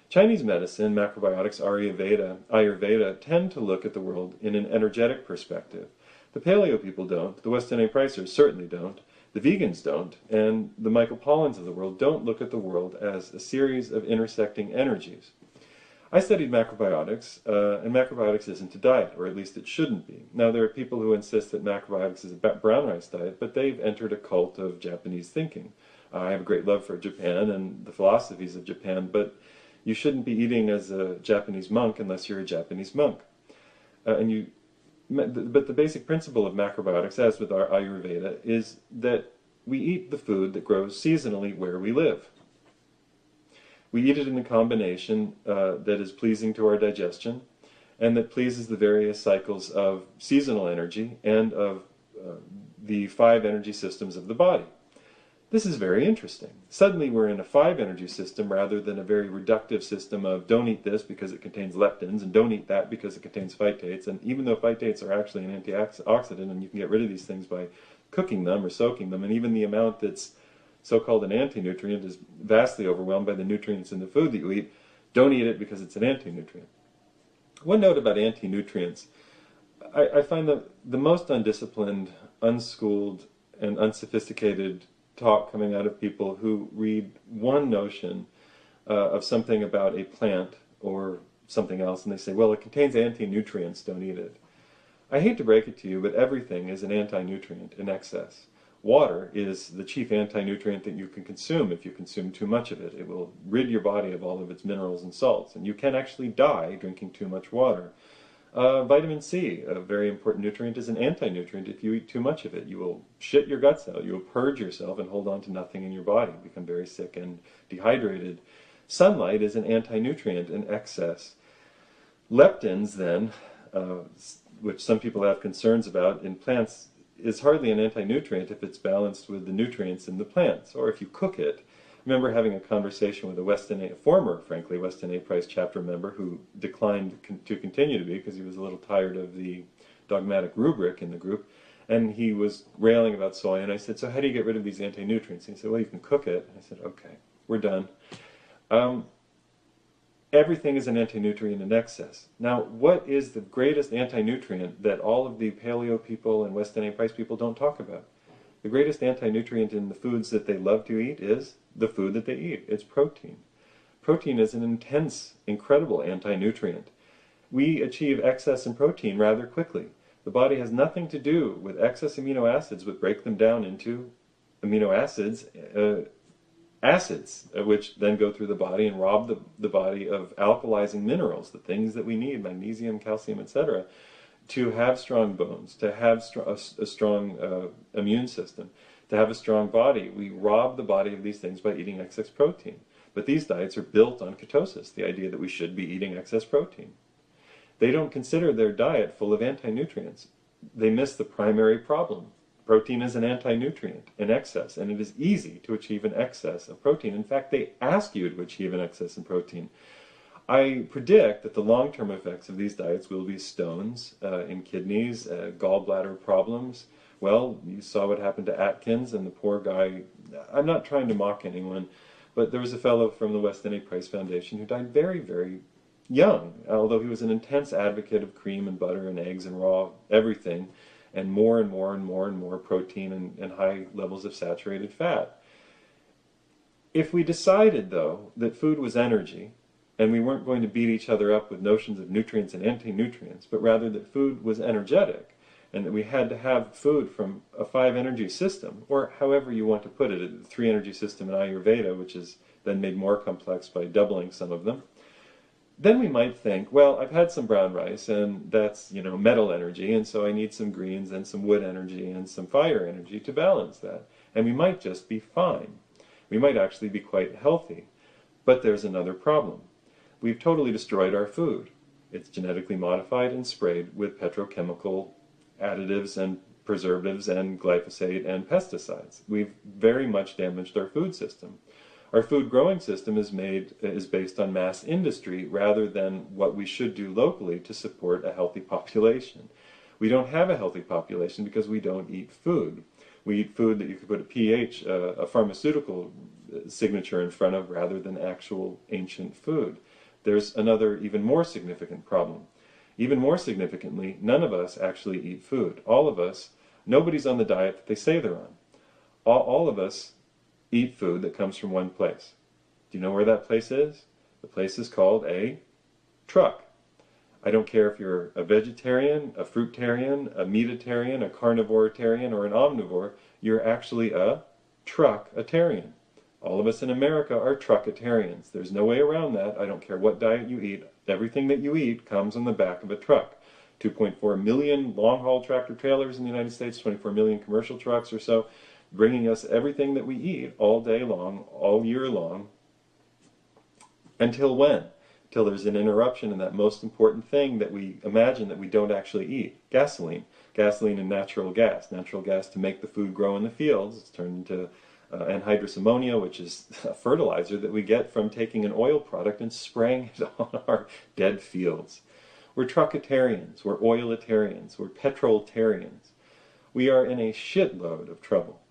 Chinese medicine, macrobiotics, Ayurveda tend to look at the world in an energetic perspective. The paleo people don't, the Weston A. Pricers certainly don't, the vegans don't, and the Michael Pollans of the world don't look at the world as a series of intersecting energies. I studied macrobiotics, and macrobiotics isn't a diet, or at least it shouldn't be. Now, there are people who insist that macrobiotics is a brown rice diet, but they've entered a cult of Japanese thinking. I have a great love for Japan and the philosophies of Japan, but you shouldn't be eating as a Japanese monk unless you're a Japanese monk. But the basic principle of macrobiotics, as with our Ayurveda, is that we eat the food that grows seasonally where we live. We eat it in a combination that is pleasing to our digestion and that pleases the various cycles of seasonal energy and of the 5 energy systems of the body. This is very interesting. Suddenly we're in a 5 energy system rather than a very reductive system of don't eat this because it contains leptins and don't eat that because it contains phytates. And even though phytates are actually an antioxidant and you can get rid of these things by cooking them or soaking them, and even the amount that's so-called an anti-nutrient is vastly overwhelmed by the nutrients in the food that you eat, don't eat it because it's an anti-nutrient. One note about anti-nutrients. I find that the most undisciplined, unschooled, and unsophisticated talk coming out of people who read one notion of something about a plant or something else, and they say, well, it contains anti-nutrients, don't eat it. I hate to break it to you, but everything is an anti-nutrient in excess. Water is the chief anti-nutrient that you can consume if you consume too much of it. It will rid your body of all of its minerals and salts, and you can actually die drinking too much water. Vitamin C, a very important nutrient, is an anti-nutrient if you eat too much of it. You will shit your guts out, you will purge yourself and hold on to nothing in your body, become very sick and dehydrated. Sunlight is an anti-nutrient in excess. Leptins, then, which some people have concerns about in plants, is hardly an anti-nutrient if it's balanced with the nutrients in the plants, or if you cook it. I remember having a conversation with a former Weston A. Price chapter member who declined to continue to be because he was a little tired of the dogmatic rubric in the group, and he was railing about soy, and I said, so how do you get rid of these anti-nutrients? And he said, well, you can cook it. And I said, okay, we're done. Everything is an anti-nutrient in excess. Now, what is the greatest anti-nutrient that all of the paleo people and Weston A. Price people don't talk about? The greatest anti-nutrient in the foods that they love to eat is the food that they eat. It's protein. Protein is an intense, incredible anti-nutrient. We achieve excess in protein rather quickly. The body has nothing to do with excess amino acids, but break them down into amino acids, which then go through the body and rob the body of alkalizing minerals, the things that we need, magnesium, calcium, etc., to have strong bones, to have a strong immune system, to have a strong body. We rob the body of these things by eating excess protein. But these diets are built on ketosis, the idea that we should be eating excess protein. They don't consider their diet full of anti-nutrients. They miss the primary problem. Protein is an anti-nutrient in excess, and it is easy to achieve an excess of protein. In fact, they ask you to achieve an excess in protein. I predict that the long-term effects of these diets will be stones in kidneys, gallbladder problems. Well, you saw what happened to Atkins and the poor guy. I'm not trying to mock anyone, but there was a fellow from the Weston A. Price Foundation who died very, very young, although he was an intense advocate of cream and butter and eggs and raw everything, and more and more and more and more protein and high levels of saturated fat. If we decided, though, that food was energy, and we weren't going to beat each other up with notions of nutrients and anti-nutrients, but rather that food was energetic, and that we had to have food from a 5-energy system, or however you want to put it, a 3-energy system in Ayurveda, which is then made more complex by doubling some of them, then we might think, well, I've had some brown rice, and that's, metal energy, and so I need some greens and some wood energy and some fire energy to balance that. And we might just be fine. We might actually be quite healthy. But there's another problem. We've totally destroyed our food. It's genetically modified and sprayed with petrochemical additives and preservatives and glyphosate and pesticides. We've very much damaged our food system. Our food growing system is based on mass industry rather than what we should do locally to support a healthy population. We don't have a healthy population because we don't eat food. We eat food that you could put a pharmaceutical signature in front of rather than actual ancient food. There's another even more significant problem. Even more significantly, none of us actually eat food. All of us, nobody's on the diet that they say they're on. All of us eat food that comes from one place. Do you know where that place is? The place is called a truck. I don't care if you're a vegetarian, a fruitarian, a meatitarian, a carnivoritarian, or an omnivore, you're actually a truckitarian. All of us in America are truckitarians. There's no way around that. I don't care what diet you eat. Everything that you eat comes on the back of a truck. 2.4 million long-haul tractor trailers in the United States, 24 million commercial trucks or so, bringing us everything that we eat all day long, all year long. Until when? Till there's an interruption in that most important thing that we imagine that we don't actually eat. Gasoline. Gasoline and natural gas. Natural gas to make the food grow in the fields. It's turned into anhydrous ammonia, which is a fertilizer that we get from taking an oil product and spraying it on our dead fields. We're truckitarians. We're oilitarians. We're petrolitarians. We are in a shitload of trouble.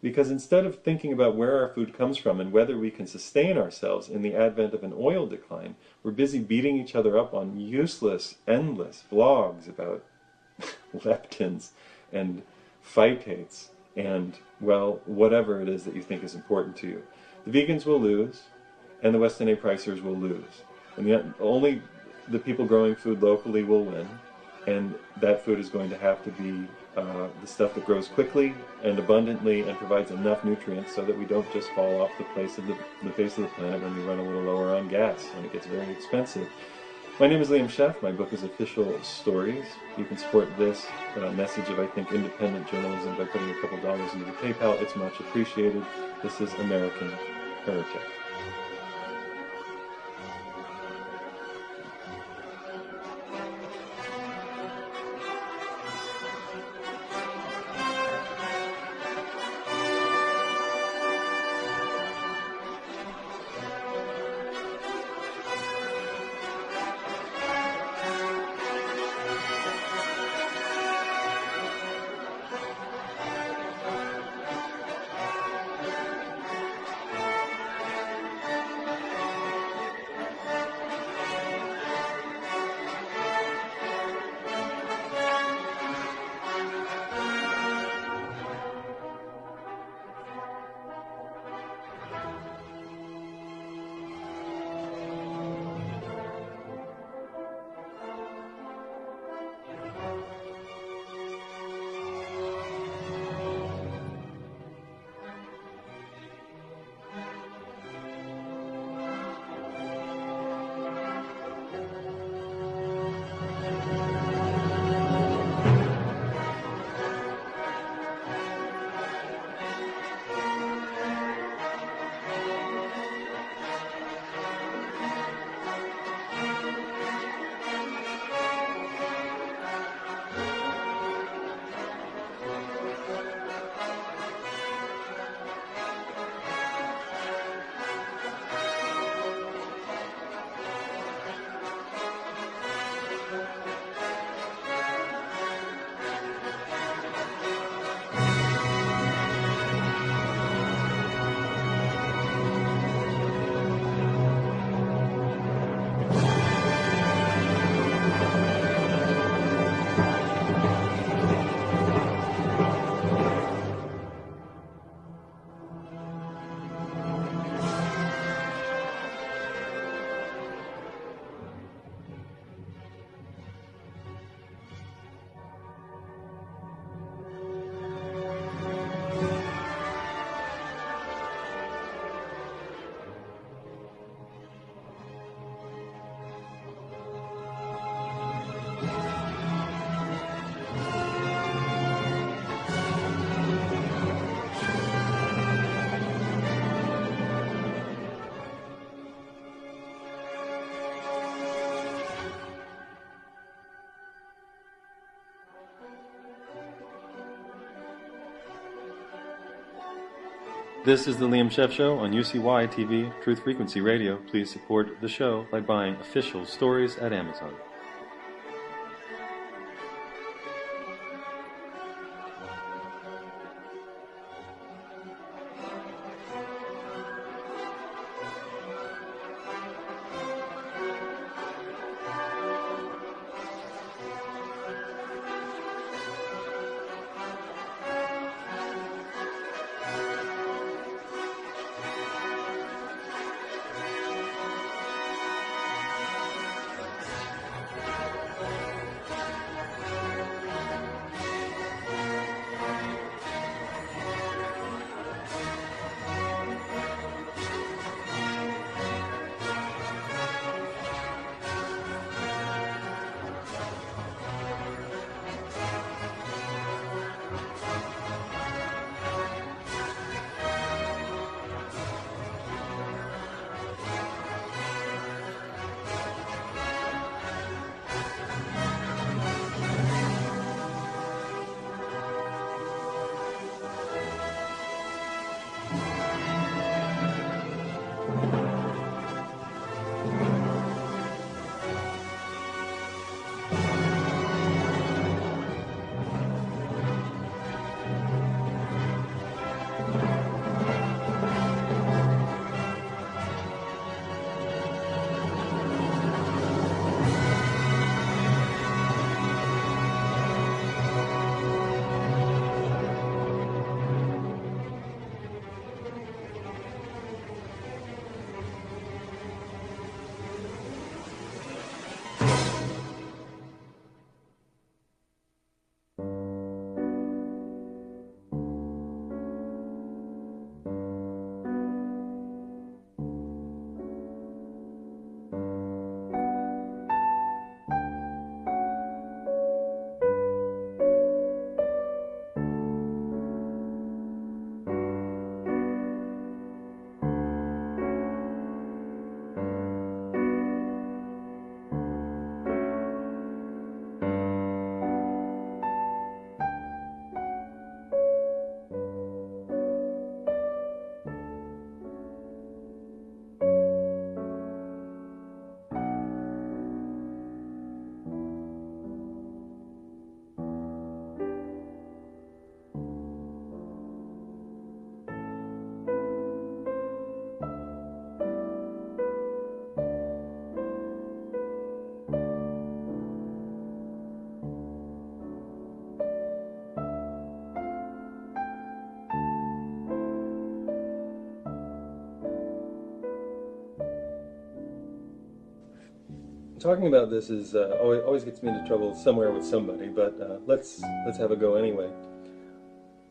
Because instead of thinking about where our food comes from and whether we can sustain ourselves in the advent of an oil decline, we're busy beating each other up on useless, endless vlogs about leptins and phytates and, well, whatever it is that you think is important to you. The vegans will lose, and the Weston A. Pricers will lose. And yet only the people growing food locally will win, and that food is going to have to be the stuff that grows quickly and abundantly and provides enough nutrients so that we don't just fall off the face of the planet when we run a little lower on gas and it gets very expensive. My name is Liam Scheff. My book is Official Stories. You can support this message of, I think, independent journalism by putting a couple dollars into the PayPal. It's much appreciated. This is American Heretic. This is the Liam Scheff Show on UCY TV, Truth Frequency Radio. Please support the show by buying Official Stories at Amazon. Talking about this is always gets me into trouble somewhere with somebody, but let's have a go anyway.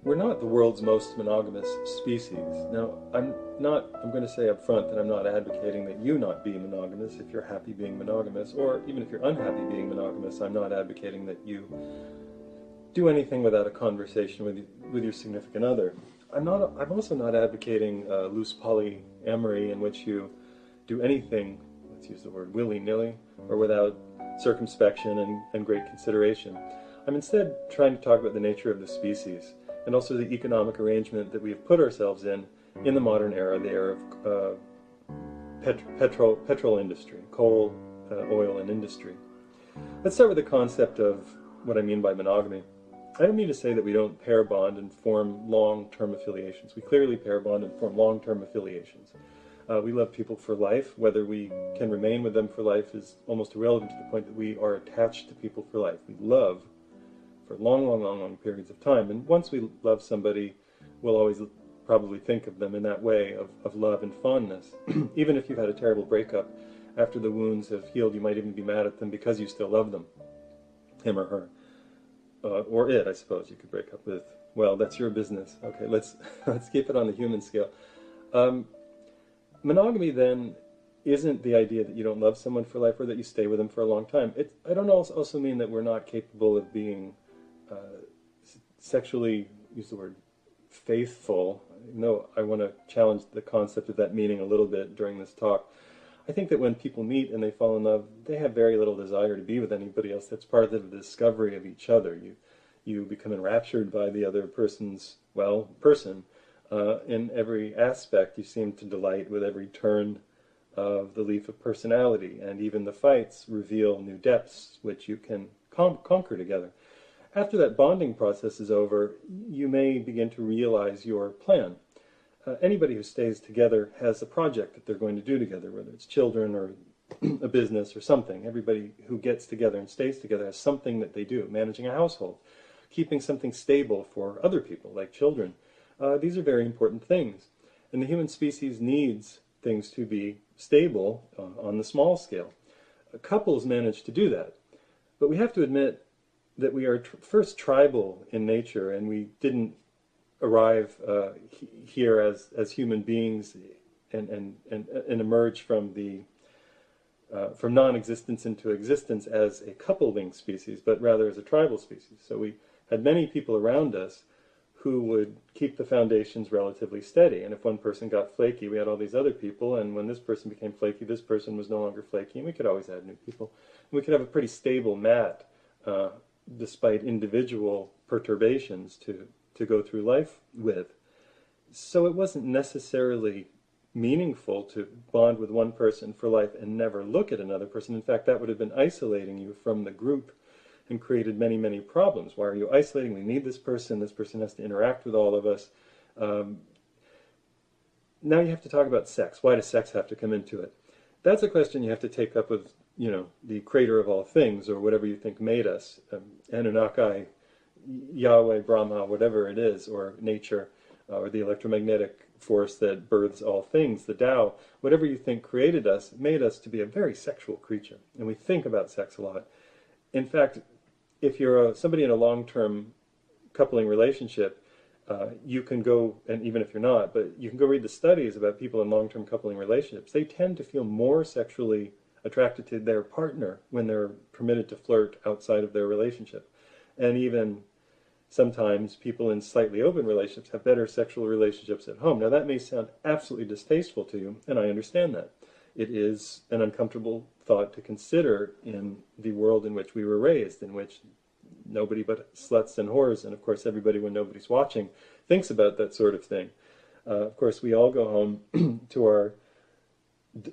We're not the world's most monogamous species. Now, I'm going to say up front that I'm not advocating that you not be monogamous if you're happy being monogamous, or even if you're unhappy being monogamous. I'm not advocating that you do anything without a conversation with your significant other. I'm also not advocating loose polyamory in which you do anything, let's use the word willy-nilly, or without circumspection and great consideration. I'm instead trying to talk about the nature of the species, and also the economic arrangement that we have put ourselves in the modern era, the era of petrol industry, coal, oil, and industry. Let's start with the concept of what I mean by monogamy. I don't mean to say that we don't pair bond and form long-term affiliations. We clearly pair bond and form long-term affiliations. We love people for life. Whether we can remain with them for life is almost irrelevant to the point that we are attached to people for life. We love for long periods of time. And once we love somebody, we'll always probably think of them in that way of love and fondness. Even if you've had a terrible breakup, after the wounds have healed, you might even be mad at them because you still love them, him or her. Or it, I suppose, you could break up with. Well, that's your business. Okay, let's keep it on the human scale. Monogamy, then, isn't the idea that you don't love someone for life or that you stay with them for a long time. I don't also mean that we're not capable of being sexually, use the word, faithful. No, I want to challenge the concept of that meaning a little bit during this talk. I think that when people meet and they fall in love, they have very little desire to be with anybody else. That's part of the discovery of each other. You become enraptured by the other person's, person. In every aspect, you seem to delight with every turn of the leaf of personality, and even the fights reveal new depths which you can conquer together. After that bonding process is over, you may begin to realize your plan. Anybody who stays together has a project that they're going to do together, whether it's children or a business or something. Everybody who gets together and stays together has something that they do, managing a household, keeping something stable for other people, like children. These are very important things. And the human species needs things to be stable on the small scale. Couples manage to do that. But we have to admit that we are first tribal in nature, and we didn't arrive here as human beings and emerge from from non-existence into existence as a coupling species, but rather as a tribal species. So we had many people around us who would keep the foundations relatively steady. And if one person got flaky, we had all these other people, and when this person became flaky, this person was no longer flaky, and we could always add new people. And we could have a pretty stable mat, despite individual perturbations to go through life with. So it wasn't necessarily meaningful to bond with one person for life and never look at another person. In fact, that would have been isolating you from the group and created many problems. Why are you isolating? We need this person has to interact with all of us. Now you have to talk about sex. Why does sex have to come into it? That's a question you have to take up with, the creator of all things, or whatever you think made us, Anunnaki, Yahweh, Brahma, whatever it is, or nature, or the electromagnetic force that births all things, the Tao, whatever you think created us, made us to be a very sexual creature. And we think about sex a lot. In fact, if you're somebody in a long-term coupling relationship, you can go, and even if you're not, but you can go read the studies about people in long-term coupling relationships. They tend to feel more sexually attracted to their partner when they're permitted to flirt outside of their relationship. And even sometimes people in slightly open relationships have better sexual relationships at home. Now that may sound absolutely distasteful to you, and I understand that. It is an uncomfortable thought to consider in the world in which we were raised, in which nobody but sluts and whores, and of course everybody when nobody's watching thinks about that sort of thing. Of course we all go home to our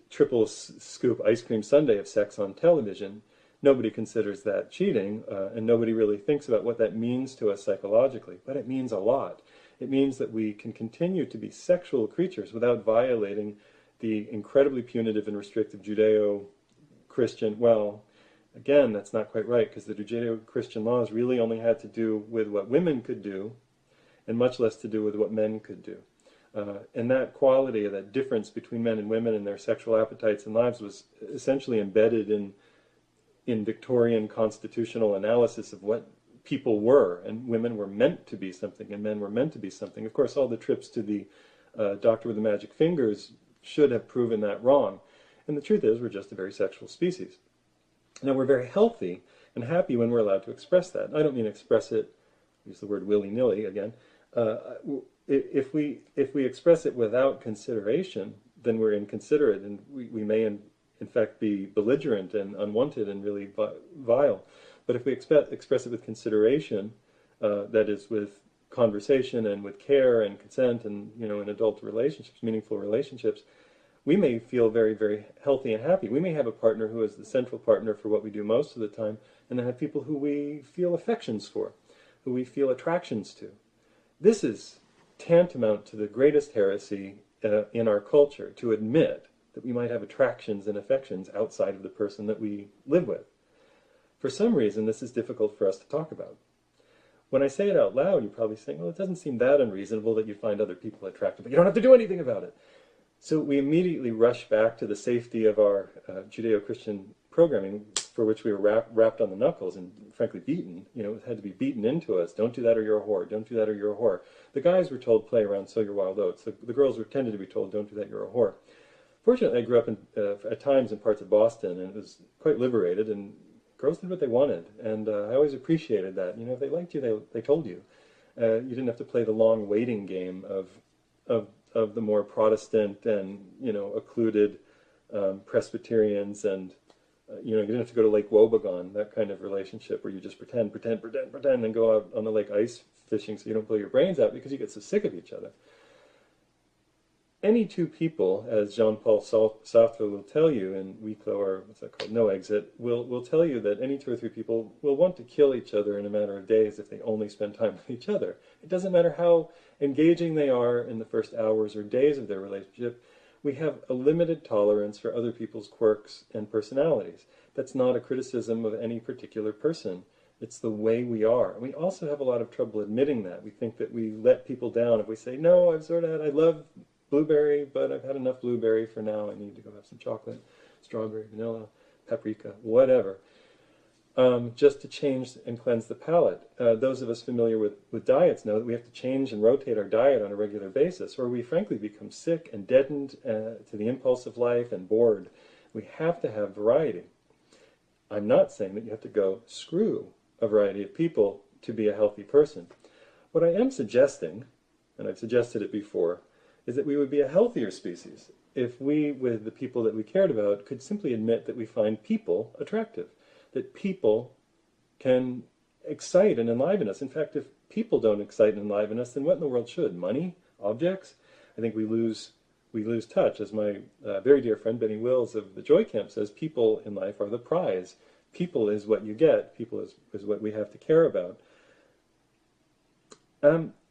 triple scoop ice cream sundae of sex on television. Nobody considers that cheating, and nobody really thinks about what that means to us psychologically, but it means a lot. It means that we can continue to be sexual creatures without violating the incredibly punitive and restrictive Judeo-Christian, again, that's not quite right, because the Judeo-Christian laws really only had to do with what women could do, and much less to do with what men could do. And that quality, that difference between men and women and their sexual appetites and lives was essentially embedded in in Victorian constitutional analysis of what people were, and women were meant to be something and men were meant to be something. Of course, all the trips to the doctor with the magic fingers should have proven that wrong. And the truth is, we're just a very sexual species. Now, we're very healthy and happy when we're allowed to express that. I don't mean express it, use the word willy-nilly again. If we express it without consideration, then we're inconsiderate, and we may in fact be belligerent and unwanted and really vile. But if we express it with consideration, that is with conversation and with care and consent and, in adult relationships, meaningful relationships, we may feel very, very healthy and happy. We may have a partner who is the central partner for what we do most of the time, and then have people who we feel affections for, who we feel attractions to. This is tantamount to the greatest heresy in our culture, to admit that we might have attractions and affections outside of the person that we live with. For some reason, this is difficult for us to talk about. When I say it out loud, you're probably saying, well, it doesn't seem that unreasonable that you find other people attractive, but you don't have to do anything about it. So we immediately rush back to the safety of our Judeo-Christian programming, for which we were wrapped on the knuckles and frankly beaten. It had to be beaten into us. Don't do that or you're a whore. Don't do that or you're a whore. The guys were told, play around, sow your wild oats. The girls were tended to be told, don't do that, you're a whore. Fortunately, I grew up at times in parts of Boston, and it was quite liberated, and girls did what they wanted. And I always appreciated that. If they liked you, they told you. You didn't have to play the long waiting game of the more Protestant and, occluded Presbyterians, and you didn't have to go to Lake Wobegon, that kind of relationship where you just pretend, and go out on the lake ice fishing so you don't blow your brains out because you get so sick of each other. Any two people, as Jean-Paul Sartre will tell you in We Clos, or what's that called, No Exit, will tell you that any two or three people will want to kill each other in a matter of days if they only spend time with each other. It doesn't matter how engaging they are in the first hours or days of their relationship. We have a limited tolerance for other people's quirks and personalities. That's not a criticism of any particular person. It's the way we are. And we also have a lot of trouble admitting that. We think that we let people down if we say, no, I love blueberry, but I've had enough blueberry for now. I need to go have some chocolate, strawberry, vanilla, paprika, whatever. Just to change and cleanse the palate. Those of us familiar with diets know that we have to change and rotate our diet on a regular basis, or we frankly become sick and deadened to the impulse of life and bored. We have to have variety. I'm not saying that you have to go screw a variety of people to be a healthy person. What I am suggesting, and I've suggested it before, is that we would be a healthier species if we, with the people that we cared about, could simply admit that we find people attractive, that people can excite and enliven us. In fact, if people don't excite and enliven us, then what in the world should? Money? Objects? I think we lose touch. As my very dear friend Benny Wills of the Joy Camp says, people in life are the prize. People is what you get. People is what we have to care about.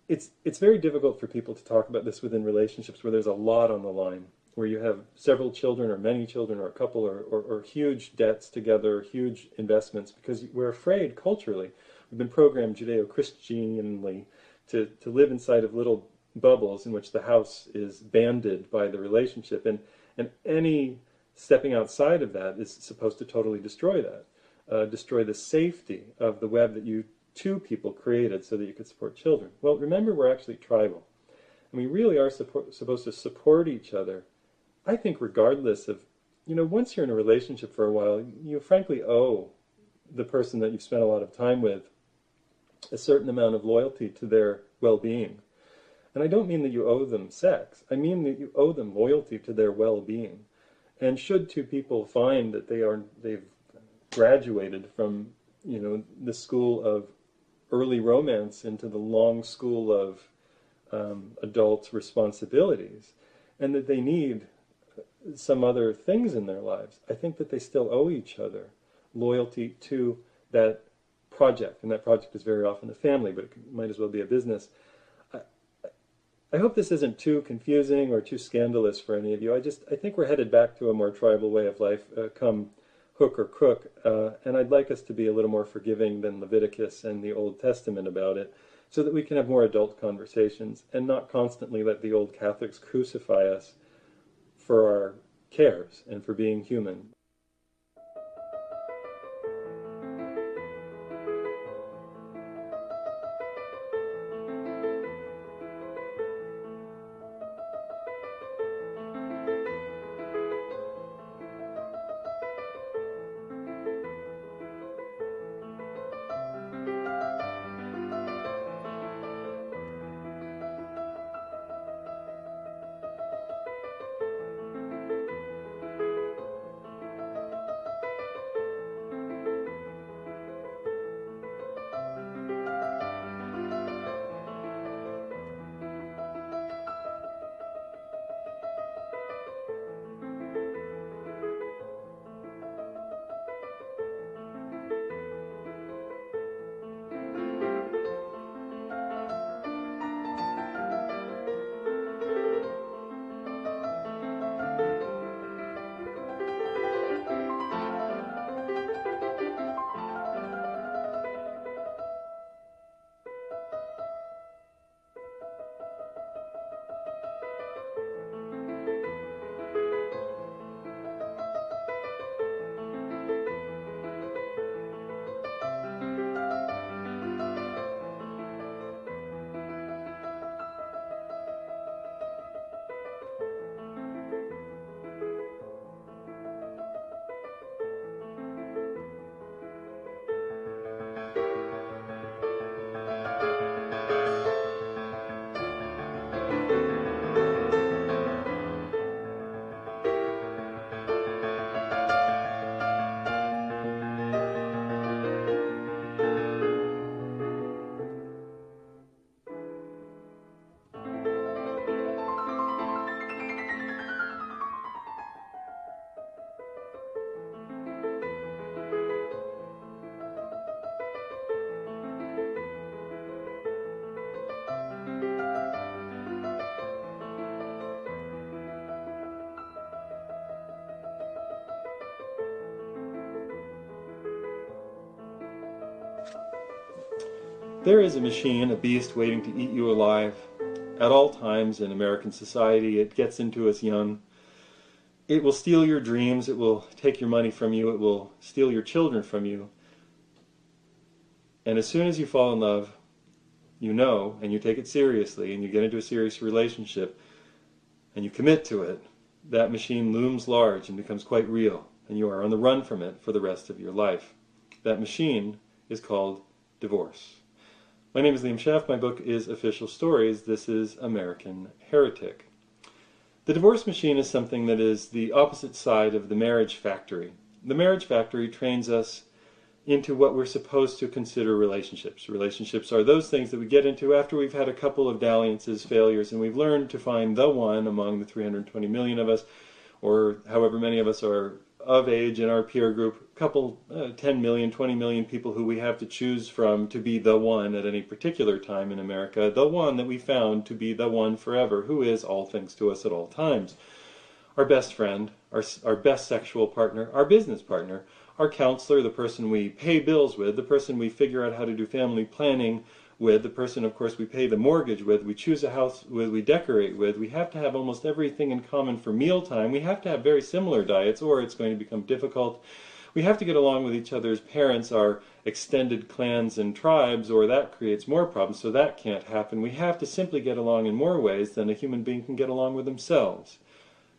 It's very difficult for people to talk about this within relationships where there's a lot on the line, where you have several children or many children or a couple or huge debts together, huge investments, because we're afraid culturally. We've been programmed Judeo-Christianly to live inside of little bubbles in which the house is banded by the relationship, and any stepping outside of that is supposed to totally destroy that, destroy the safety of the web that you two people created so that you could support children. Well, remember, we're actually tribal, and we really are supposed to support each other. I think regardless of, once you're in a relationship for a while, you frankly owe the person that you've spent a lot of time with a certain amount of loyalty to their well-being. And I don't mean that you owe them sex. I mean that you owe them loyalty to their well-being. And should two people find that they've graduated from, the school of early romance into the long school of adult responsibilities, and that they need some other things in their lives, I think that they still owe each other loyalty to that project. And that project is very often a family, but it might as well be a business. I hope this isn't too confusing or too scandalous for any of you. I think we're headed back to a more tribal way of life, come hook or crook, and I'd like us to be a little more forgiving than Leviticus and the Old Testament about it, so that we can have more adult conversations and not constantly let the old Catholics crucify us for our cares and for being human. There is a machine, a beast waiting to eat you alive. At all times in American society, it gets into us young. It will steal your dreams, it will take your money from you, it will steal your children from you. And as soon as you fall in love, you know, and you take it seriously, and you get into a serious relationship, and you commit to it, that machine looms large and becomes quite real, and you are on the run from it for the rest of your life. That machine is called divorce. My name is Liam Scheff. My book is Official Stories. This is American Heretic. The divorce machine is something that is the opposite side of the marriage factory. The marriage factory trains us into what we're supposed to consider relationships. Relationships are those things that we get into after we've had a couple of dalliances, failures, and we've learned to find the one among the 320 million of us, or however many of us are of age in our peer group, couple 10 million, 20 million people who we have to choose from to be the one at any particular time in America, the one that we found to be the one forever, who is all things to us at all times. Our best friend, our best sexual partner, our business partner, our counselor, the person we pay bills with, the person we figure out how to do family planning with, the person, of course, we pay the mortgage with, we choose a house with, we decorate with. We have to have almost everything in common for mealtime. We have to have very similar diets, or it's going to become difficult. We have to get along with each other's parents, our extended clans and tribes, or that creates more problems, so that can't happen. We have to simply get along in more ways than a human being can get along with themselves.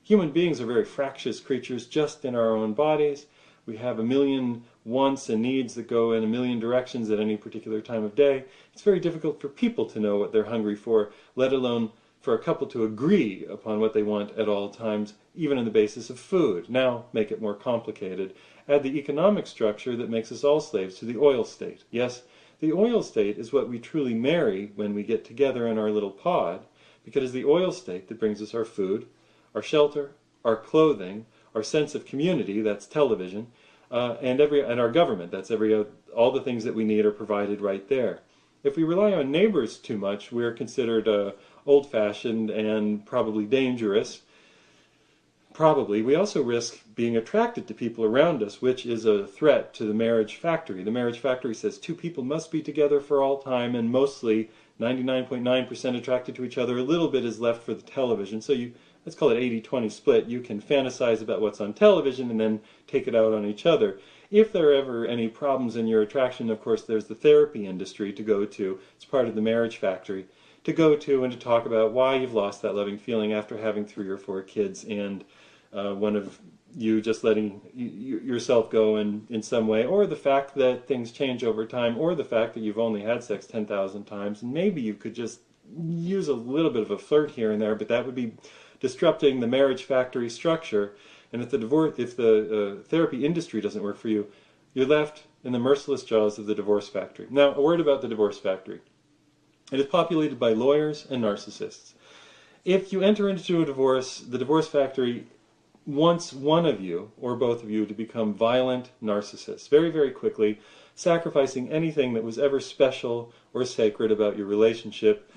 Human beings are very fractious creatures just in our own bodies. We have a million wants and needs that go in a million directions at any particular time of day. It's very difficult for people to know what they're hungry for, let alone for a couple to agree upon what they want at all times, even on the basis of food. Now, make it more complicated. Add the economic structure that makes us all slaves to the oil state. Yes, the oil state is what we truly marry when we get together in our little pod, because it's the oil state that brings us our food, our shelter, our clothing, our sense of community, that's television, and our government, that's all the things that we need are provided right there. If we rely on neighbors too much, we're considered old-fashioned and probably dangerous. Probably. We also risk being attracted to people around us, which is a threat to the marriage factory. The marriage factory says two people must be together for all time, and mostly 99.9% attracted to each other. A little bit is left for the television. So let's call it 80-20 split. You can fantasize about what's on television and then take it out on each other. If there are ever any problems in your attraction, of course, there's the therapy industry to go to. It's part of the marriage factory. To go to and to talk about why you've lost that loving feeling after having 3 or 4 kids and one of you just letting yourself go in some way, or the fact that things change over time, or the fact that you've only had sex 10,000 times, and maybe you could just use a little bit of a flirt here and there, but that would be disrupting the marriage factory structure. And if the therapy industry doesn't work for you, you're left in the merciless jaws of the divorce factory. Now, a word about the divorce factory. It is populated by lawyers and narcissists. If you enter into a divorce, the divorce factory wants one of you, or both of you, to become violent narcissists, very, very quickly, sacrificing anything that was ever special or sacred about your relationship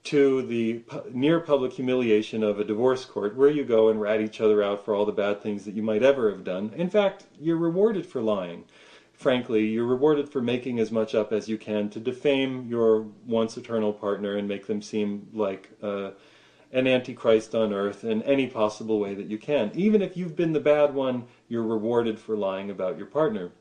to the near public humiliation of a divorce court, where you go and rat each other out for all the bad things that you might ever have done. In fact, you're rewarded for lying. Frankly, you're rewarded for making as much up as you can to defame your once eternal partner and make them seem like an antichrist on earth in any possible way that you can. Even if you've been the bad one, you're rewarded for lying about your partner.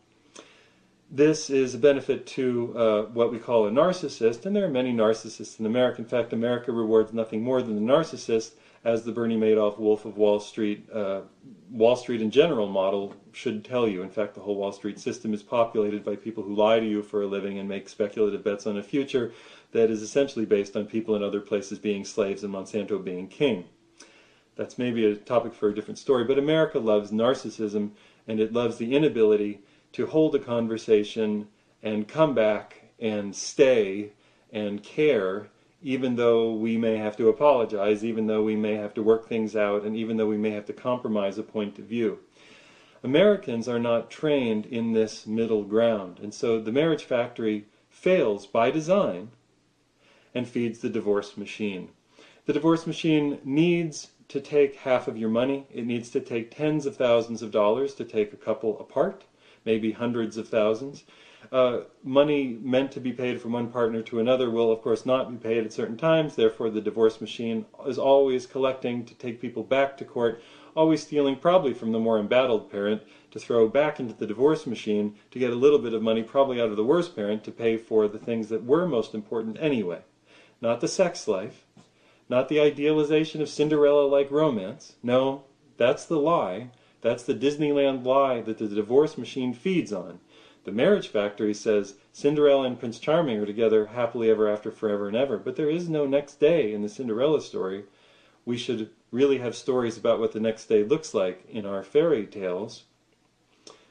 This is a benefit to what we call a narcissist, and there are many narcissists in America. In fact, America rewards nothing more than the narcissist, as the Bernie Madoff Wolf of Wall Street in general model should tell you. In fact, the whole Wall Street system is populated by people who lie to you for a living and make speculative bets on a future that is essentially based on people in other places being slaves and Monsanto being king. That's maybe a topic for a different story, but America loves narcissism, and it loves the inability to hold a conversation and come back and stay and care, even though we may have to apologize, even though we may have to work things out, and even though we may have to compromise a point of view. Americans are not trained in this middle ground, and so the marriage factory fails by design and feeds the divorce machine. The divorce machine needs to take half of your money. It needs to take tens of thousands of dollars to take a couple apart. maybe hundreds of thousands. Money meant to be paid from one partner to another will, of course, not be paid at certain times. Therefore, the divorce machine is always collecting to take people back to court, always stealing probably from the more embattled parent to throw back into the divorce machine to get a little bit of money, probably out of the worst parent, to pay for the things that were most important anyway. Not the sex life, not the idealization of Cinderella-like romance. No, that's the lie. That's the Disneyland lie that the divorce machine feeds on. The Marriage Factory says Cinderella and Prince Charming are together happily ever after, forever and ever. But there is no next day in the Cinderella story. We should really have stories about what the next day looks like in our fairy tales.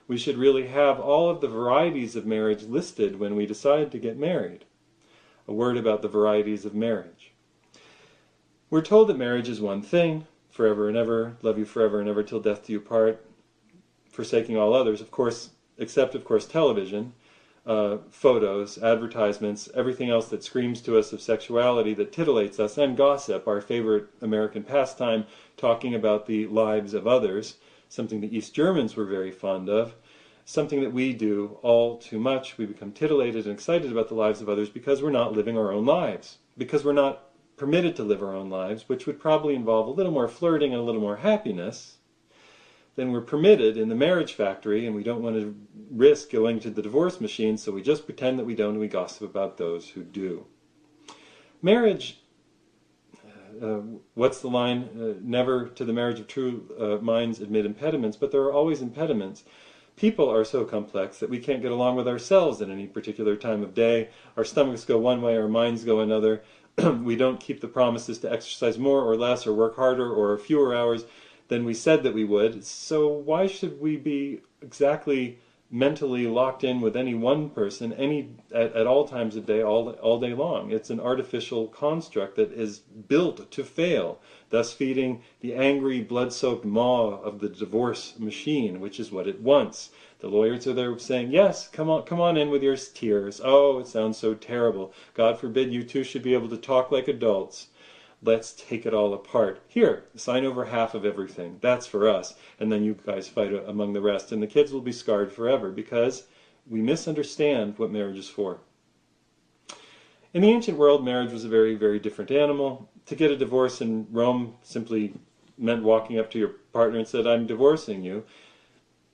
We should really have all of the varieties of marriage listed when we decide to get married. A word about the varieties of marriage. We're told that marriage is one thing, forever and ever, love you forever and ever till death do you part, forsaking all others, of course, except, of course, television, photos, advertisements, everything else that screams to us of sexuality, that titillates us, and gossip, our favorite American pastime, talking about the lives of others, something the East Germans were very fond of, something that we do all too much. We become titillated and excited about the lives of others because we're not living our own lives, because we're not permitted to live our own lives, which would probably involve a little more flirting and a little more happiness than we're permitted in the Marriage Factory, and we don't want to risk going to the divorce machine, so we just pretend that we don't and we gossip about those who do. Marriage, what's the line? Never to the marriage of true minds admit impediments, but there are always impediments. People are so complex that we can't get along with ourselves at any particular time of day. Our stomachs go one way, our minds go another. We don't keep the promises to exercise more or less or work harder or fewer hours than we said that we would. So why should we be exactly mentally locked in with any one person at all times of day, all day long? It's an artificial construct that is built to fail, thus feeding the angry, blood-soaked maw of the divorce machine, which is what it wants. The lawyers are there saying, yes, come on in with your tears. Oh, it sounds so terrible. God forbid you two should be able to talk like adults. Let's take it all apart. Here, sign over half of everything. That's for us. And then you guys fight among the rest. And the kids will be scarred forever because we misunderstand what marriage is for. In the ancient world, marriage was a very, very different animal. To get a divorce in Rome simply meant walking up to your partner and said, I'm divorcing you.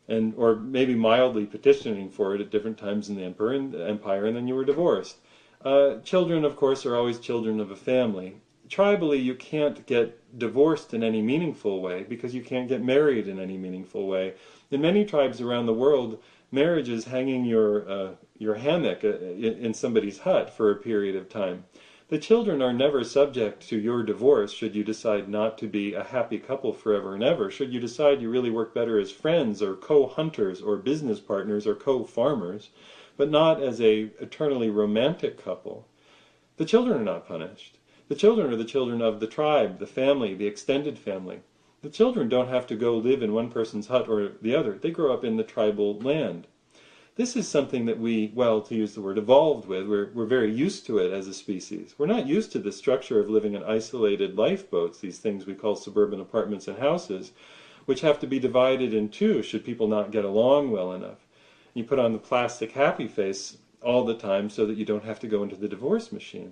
Or maybe mildly petitioning for it at different times in the empire, and then you were divorced. Children, of course, are always children of a family. Tribally, you can't get divorced in any meaningful way because you can't get married in any meaningful way. In many tribes around the world, marriage is hanging your hammock in somebody's hut for a period of time. The children are never subject to your divorce should you decide not to be a happy couple forever and ever. Should you decide you really work better as friends or co-hunters or business partners or co-farmers, but not as a eternally romantic couple, the children are not punished. The children are the children of the tribe, the family, the extended family. The children don't have to go live in one person's hut or the other. They grow up in the tribal land. This is something that we, well, to use the word, evolved with. We're very used to it as a species. We're not used to the structure of living in isolated lifeboats, these things we call suburban apartments and houses, which have to be divided in two should people not get along well enough. You put on the plastic happy face all the time so that you don't have to go into the divorce machine.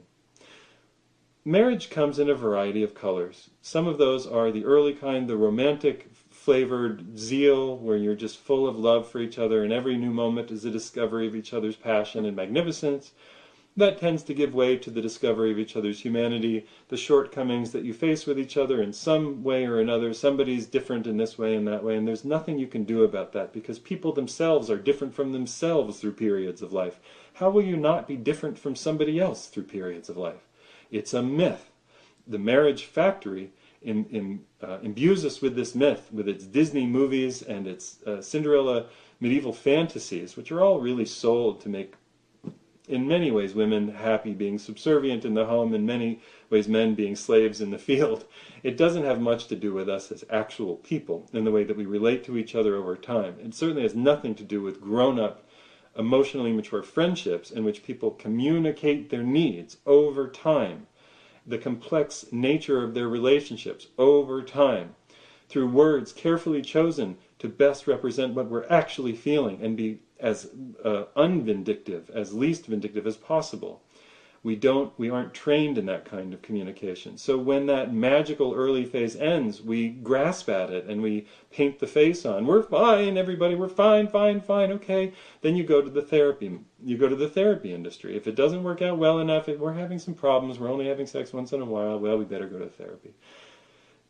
Marriage comes in a variety of colors. Some of those are the early kind, the romantic flavored zeal, where you're just full of love for each other and every new moment is a discovery of each other's passion and magnificence. That tends to give way to the discovery of each other's humanity, the shortcomings that you face with each other in some way or another. Somebody's different in this way and that way, and there's nothing you can do about that because people themselves are different from themselves through periods of life. How will you not be different from somebody else through periods of life? It's a myth. The Marriage Factory imbues us with this myth, with its Disney movies and its Cinderella medieval fantasies, which are all really sold to make, in many ways, women happy, being subservient in the home, in many ways men being slaves in the field. It doesn't have much to do with us as actual people in the way that we relate to each other over time. It certainly has nothing to do with grown-up, emotionally mature friendships in which people communicate their needs over time, the complex nature of their relationships over time, through words carefully chosen to best represent what we're actually feeling and be as unvindictive, as least vindictive as possible. We aren't trained in that kind of communication. So when that magical early phase ends, we grasp at it and we paint the face on. We're fine, everybody, we're fine, okay. Then you go to the therapy. You go to the therapy industry. If it doesn't work out well enough, if we're having some problems, we're only having sex once in a while, well, we better go to therapy.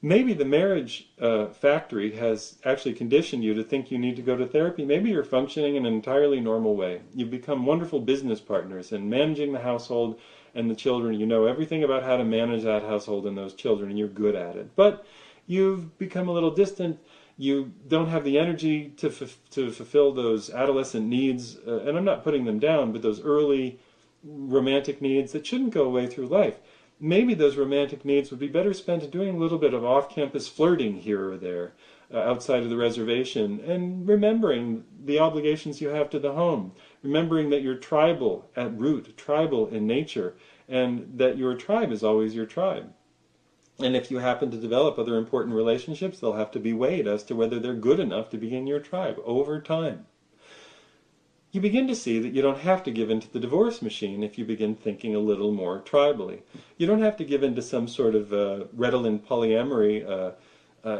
Maybe the marriage factory has actually conditioned you to think you need to go to therapy. Maybe you're functioning in an entirely normal way. You've become wonderful business partners and managing the household and the children. You know everything about how to manage that household and those children, and you're good at it. But you've become a little distant. You don't have the energy to fulfill those adolescent needs, and I'm not putting them down, but those early romantic needs that shouldn't go away through life. Maybe those romantic needs would be better spent doing a little bit of off-campus flirting here or there, outside of the reservation, and remembering the obligations you have to the home, remembering that you're tribal at root, tribal in nature, and that your tribe is always your tribe. And if you happen to develop other important relationships, they'll have to be weighed as to whether they're good enough to be in your tribe over time. You begin to see that you don't have to give in to the divorce machine if you begin thinking a little more tribally. You don't have to give in to some sort of redolent polyamory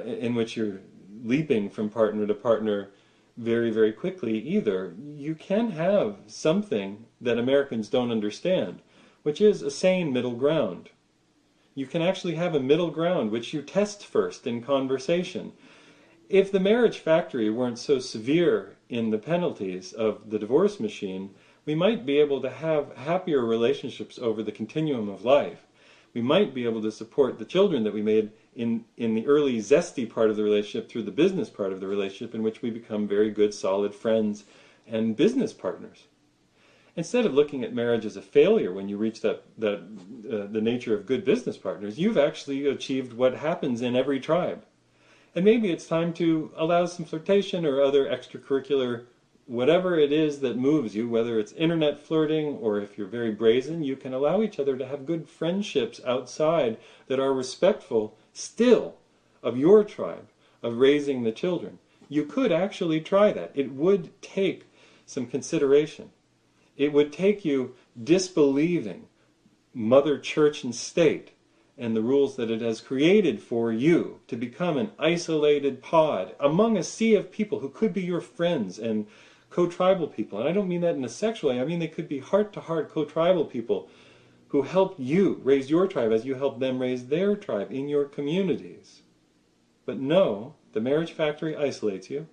in which you're leaping from partner to partner very, very quickly either. You can have something that Americans don't understand, which is a sane middle ground. You can actually have a middle ground which you test first in conversation. If the marriage factory weren't so severe in the penalties of the divorce machine, we might be able to have happier relationships over the continuum of life. We might be able to support the children that we made in the early zesty part of the relationship through the business part of the relationship, in which we become very good, solid friends and business partners. Instead of looking at marriage as a failure when you reach the nature of good business partners, you've actually achieved what happens in every tribe. And maybe it's time to allow some flirtation or other extracurricular, whatever it is that moves you, whether it's internet flirting or if you're very brazen, you can allow each other to have good friendships outside that are respectful still of your tribe, of raising the children. You could actually try that. It would take some consideration. It would take you disbelieving Mother Church and State and the rules that it has created for you to become an isolated pod among a sea of people who could be your friends and co-tribal people. And I don't mean that in a sexual way. I mean they could be heart-to-heart co-tribal people who help you raise your tribe as you help them raise their tribe in your communities. But no, the marriage factory isolates you.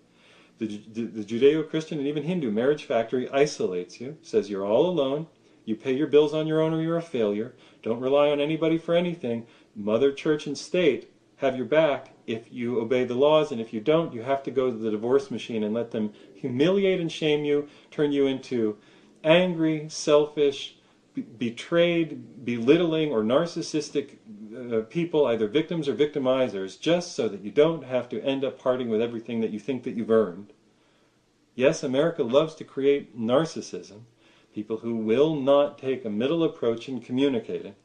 The Judeo-Christian and even Hindu marriage factory isolates you, says you're all alone. You pay your bills on your own or you're a failure. Don't rely on anybody for anything. Mother Church and State have your back if you obey the laws, and if you don't, you have to go to the divorce machine and let them humiliate and shame you, turn you into angry, selfish, betrayed, belittling, or narcissistic people, either victims or victimizers, just so that you don't have to end up parting with everything that you think that you've earned. Yes, America loves to create narcissism. People who will not take a middle approach in communicating.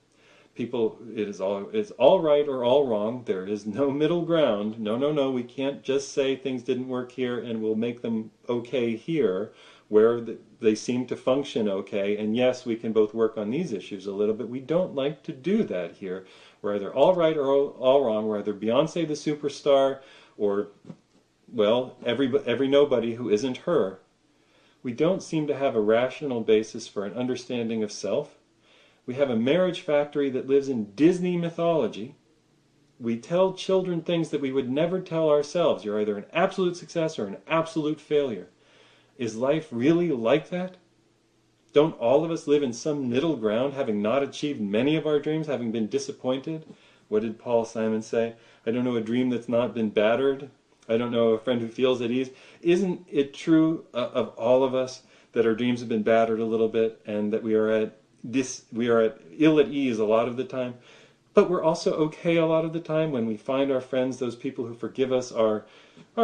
People, it's all right or all wrong. There is no middle ground. No, we can't just say things didn't work here and we'll make them okay here, where they seem to function okay. And yes, we can both work on these issues a little bit. We don't like to do that here. We're either all right or all wrong. We're either Beyonce the superstar or, well, every nobody who isn't her. We don't seem to have a rational basis for an understanding of self. We have a marriage factory that lives in Disney mythology. We tell children things that we would never tell ourselves. You're either an absolute success or an absolute failure. Is life really like that? Don't all of us live in some middle ground, having not achieved many of our dreams, having been disappointed? What did Paul Simon say? I don't know a dream that's not been battered. I don't know a friend who feels at ease. Isn't it true of all of us that our dreams have been battered a little bit and that we are ill at ease a lot of the time? But we're also okay a lot of the time when we find our friends, those people who forgive us our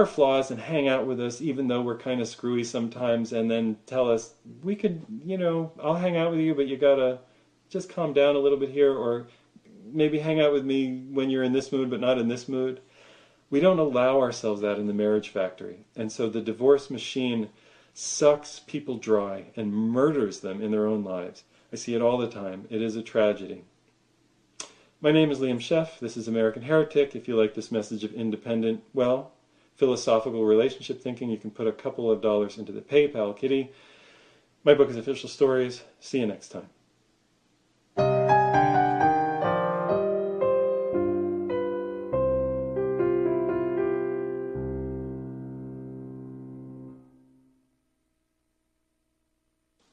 flaws and hang out with us even though we're kind of screwy sometimes, and then tell us, we could, I'll hang out with you, but you gotta just calm down a little bit here, or maybe hang out with me when you're in this mood but not in this mood. We don't allow ourselves that in the marriage factory. And so the divorce machine sucks people dry and murders them in their own lives. I see it all the time. It is a tragedy. My name is Liam Scheff. This is American Heretic. If you like this message of independent, well, philosophical relationship thinking, you can put a couple of dollars into the PayPal kitty. My book is Official Stories. See you next time.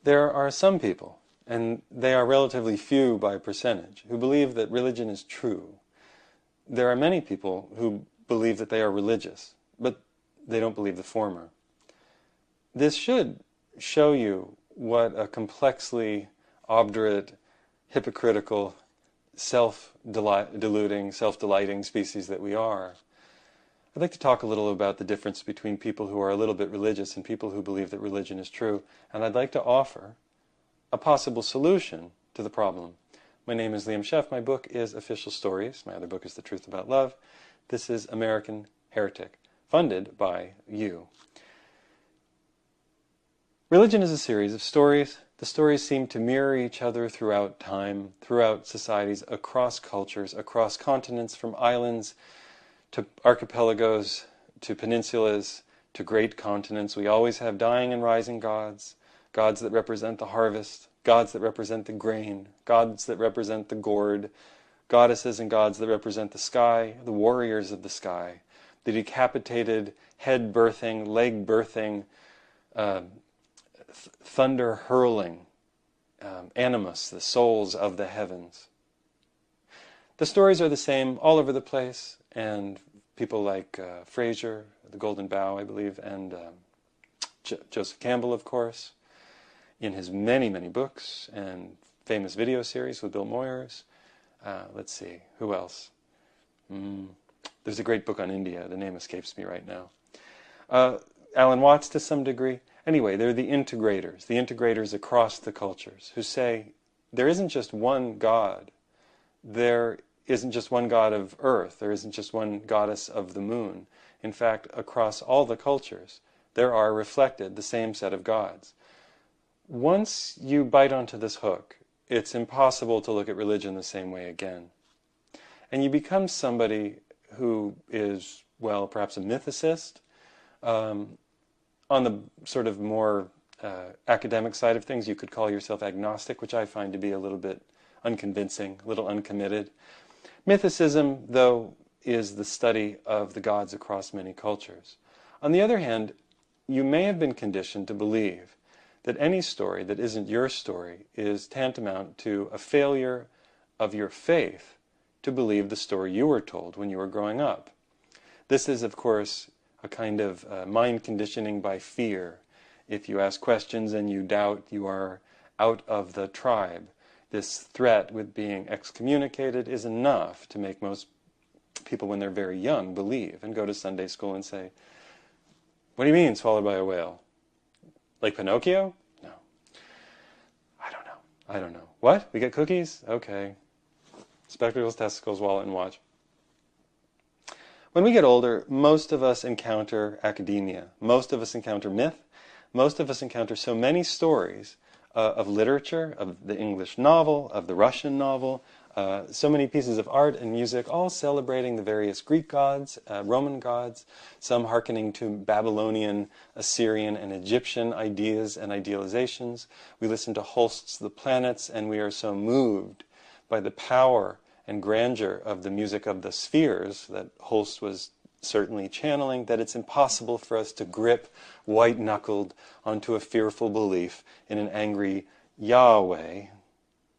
There are some people, and they are relatively few by percentage, who believe that religion is true. There are many people who believe that they are religious, but they don't believe the former. This should show you what a complexly obdurate, hypocritical, self-deluding, self-delighting species that we are. I'd like to talk a little about the difference between people who are a little bit religious and people who believe that religion is true, and I'd like to offer a possible solution to the problem. My name is Liam Scheff. My book is Official Stories. My other book is The Truth About Love. This is American Heretic, funded by you. Religion is a series of stories. The stories seem to mirror each other throughout time, throughout societies, across cultures, across continents, from islands to archipelagos, to peninsulas, to great continents. We always have dying and rising gods, gods that represent the harvest, gods that represent the grain, gods that represent the gourd, goddesses and gods that represent the sky, the warriors of the sky, the decapitated, head-birthing, leg-birthing, thunder-hurling animus, the souls of the heavens. The stories are the same all over the place, and people like Fraser, The Golden Bough, I believe, and Joseph Campbell, of course, in his many, many books and famous video series with Bill Moyers. Let's see, who else? There's a great book on India. The name escapes me right now. Alan Watts to some degree. Anyway, they're the integrators across the cultures, who say there isn't just one God. There isn't just one god of earth. There isn't just one goddess of the moon. In fact, across all the cultures, there are reflected the same set of gods. Once you bite onto this hook, it's impossible to look at religion the same way again. And you become somebody who is, well, perhaps a mythicist, on the sort of more academic side of things. You could call yourself agnostic, which I find to be a little bit unconvincing, a little uncommitted. Mythicism, though, is the study of the gods across many cultures. On the other hand, you may have been conditioned to believe that any story that isn't your story is tantamount to a failure of your faith to believe the story you were told when you were growing up. This is, of course, a kind of mind conditioning by fear. If you ask questions and you doubt, you are out of the tribe. This threat with being excommunicated is enough to make most people, when they're very young, believe and go to Sunday school and say, "What do you mean, swallowed by a whale? Like Pinocchio? No. I don't know. What? We get cookies? Okay. Spectacles, testicles, wallet, and watch." When we get older, most of us encounter academia. Most of us encounter myth. Most of us encounter so many stories of literature, of the English novel, of the Russian novel, so many pieces of art and music, all celebrating the various Greek gods, Roman gods, some hearkening to Babylonian, Assyrian, and Egyptian ideas and idealizations. We listen to Holst's The Planets, and we are so moved by the power and grandeur of the music of the spheres that Holst was certainly channeling, that it's impossible for us to grip white-knuckled onto a fearful belief in an angry Yahweh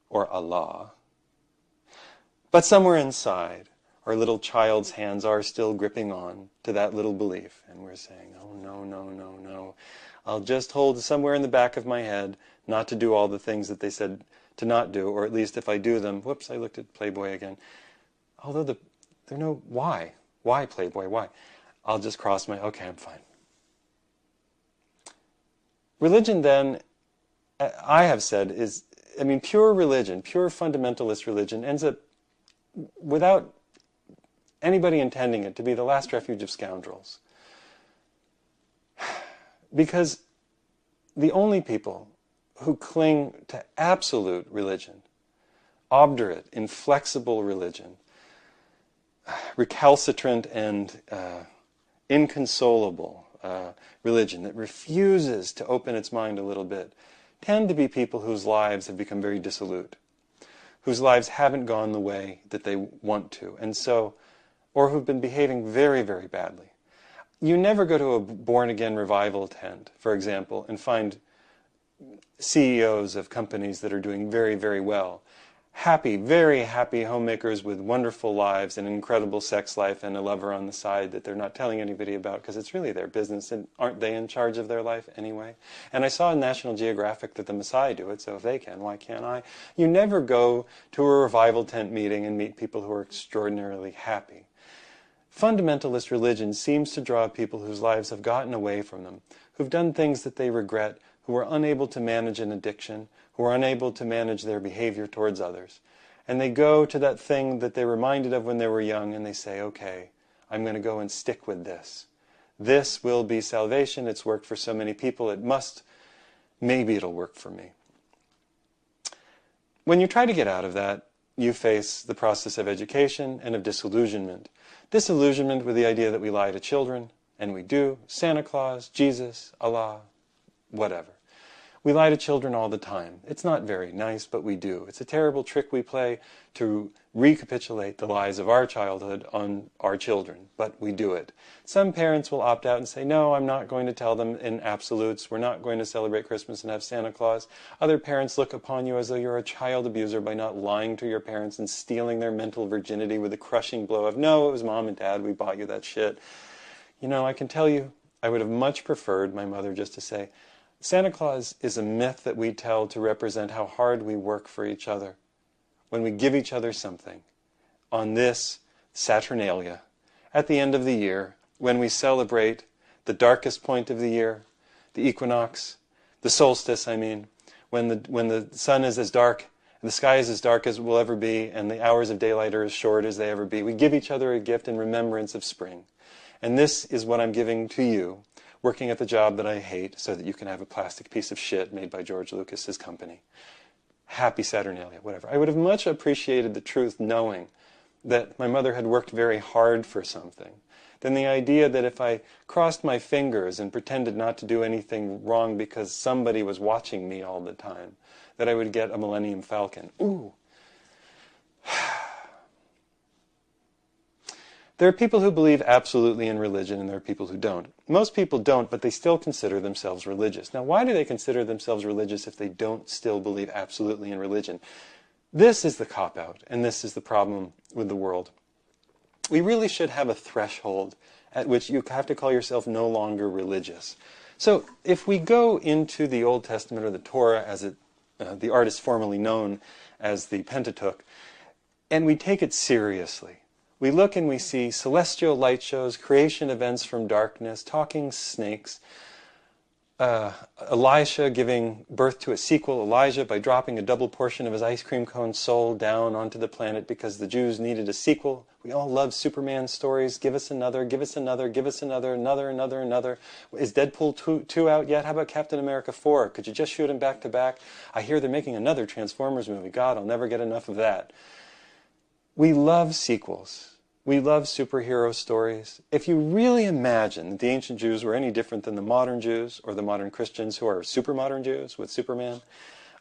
or Allah. But somewhere inside, our little child's hands are still gripping on to that little belief, and we're saying, "Oh, no, no, no, no. I'll just hold somewhere in the back of my head not to do all the things that they said to not do, or at least if I do them," whoops, I looked at Playboy again. Although there are no, why? Why Playboy? Why? I'll just cross my, okay, I'm fine. Religion then, I have said, is, pure religion, pure fundamentalist religion ends up without anybody intending it to be the last refuge of scoundrels. Because the only people who cling to absolute religion, obdurate, inflexible religion, recalcitrant and inconsolable religion that refuses to open its mind a little bit, tend to be people whose lives have become very dissolute, whose lives haven't gone the way that they want to, and so, or who've been behaving very, very badly. You never go to a born-again revival tent, for example, and find CEOs of companies that are doing very, very well. Happy, very happy homemakers with wonderful lives and incredible sex life and a lover on the side that they're not telling anybody about because it's really their business, and aren't they in charge of their life anyway? And I saw in National Geographic that the Maasai do it, so if they can, why can't I? You never go to a revival tent meeting and meet people who are extraordinarily happy. Fundamentalist religion seems to draw people whose lives have gotten away from them, who've done things that they regret, who are unable to manage an addiction, who are unable to manage their behavior towards others. And they go to that thing that they're reminded of when they were young and they say, okay, I'm going to go and stick with this. This will be salvation. It's worked for so many people. It must, maybe it'll work for me. When you try to get out of that, you face the process of education and of disillusionment. Disillusionment with the idea that we lie to children, and we do. Santa Claus, Jesus, Allah, whatever. We lie to children all the time. It's not very nice, but we do. It's a terrible trick we play to recapitulate the lies of our childhood on our children, but we do it. Some parents will opt out and say, no, I'm not going to tell them in absolutes. We're not going to celebrate Christmas and have Santa Claus. Other parents look upon you as though you're a child abuser by not lying to your parents and stealing their mental virginity with a crushing blow of, no, it was Mom and Dad, we bought you that shit. You know, I can tell you, I would have much preferred my mother just to say, Santa Claus is a myth that we tell to represent how hard we work for each other when we give each other something on this Saturnalia at the end of the year when we celebrate the darkest point of the year, the equinox, the solstice, when the sun is as dark and the sky is as dark as it will ever be and the hours of daylight are as short as they ever be. We give each other a gift in remembrance of spring. And this is what I'm giving to you, working at the job that I hate so that you can have a plastic piece of shit made by George Lucas's company. Happy Saturnalia, whatever. I would have much appreciated the truth knowing that my mother had worked very hard for something than the idea that if I crossed my fingers and pretended not to do anything wrong because somebody was watching me all the time, that I would get a Millennium Falcon. Ooh. There are people who believe absolutely in religion, and there are people who don't. Most people don't, but they still consider themselves religious. Now, why do they consider themselves religious if they don't still believe absolutely in religion? This is the cop-out, and this is the problem with the world. We really should have a threshold at which you have to call yourself no longer religious. So, if we go into the Old Testament, or the Torah, as the art is formerly known as the Pentateuch, and we take it seriously, we look and we see celestial light shows, creation events from darkness, talking snakes, Elisha giving birth to a sequel, Elijah by dropping a double portion of his ice cream cone soul down onto the planet because the Jews needed a sequel. We all love Superman stories. Give us another, give us another, give us another, another. Is Deadpool 2 out yet? How about Captain America 4? Could you just shoot them back to back? I hear they're making another Transformers movie. God, I'll never get enough of that. We love sequels. We love superhero stories. If you really imagine that the ancient Jews were any different than the modern Jews or the modern Christians who are super modern Jews with Superman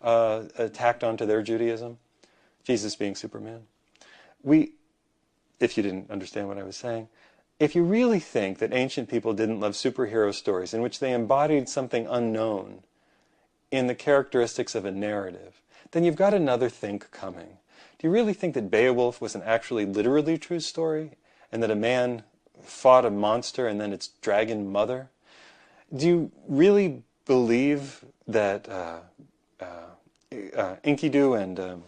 tacked onto their Judaism, Jesus being Superman, if you didn't understand what I was saying, if you really think that ancient people didn't love superhero stories in which they embodied something unknown in the characteristics of a narrative, then you've got another think coming. Do you really think that Beowulf was an actually literally true story and that a man fought a monster and then its dragon mother? Do you really believe that Enkidu and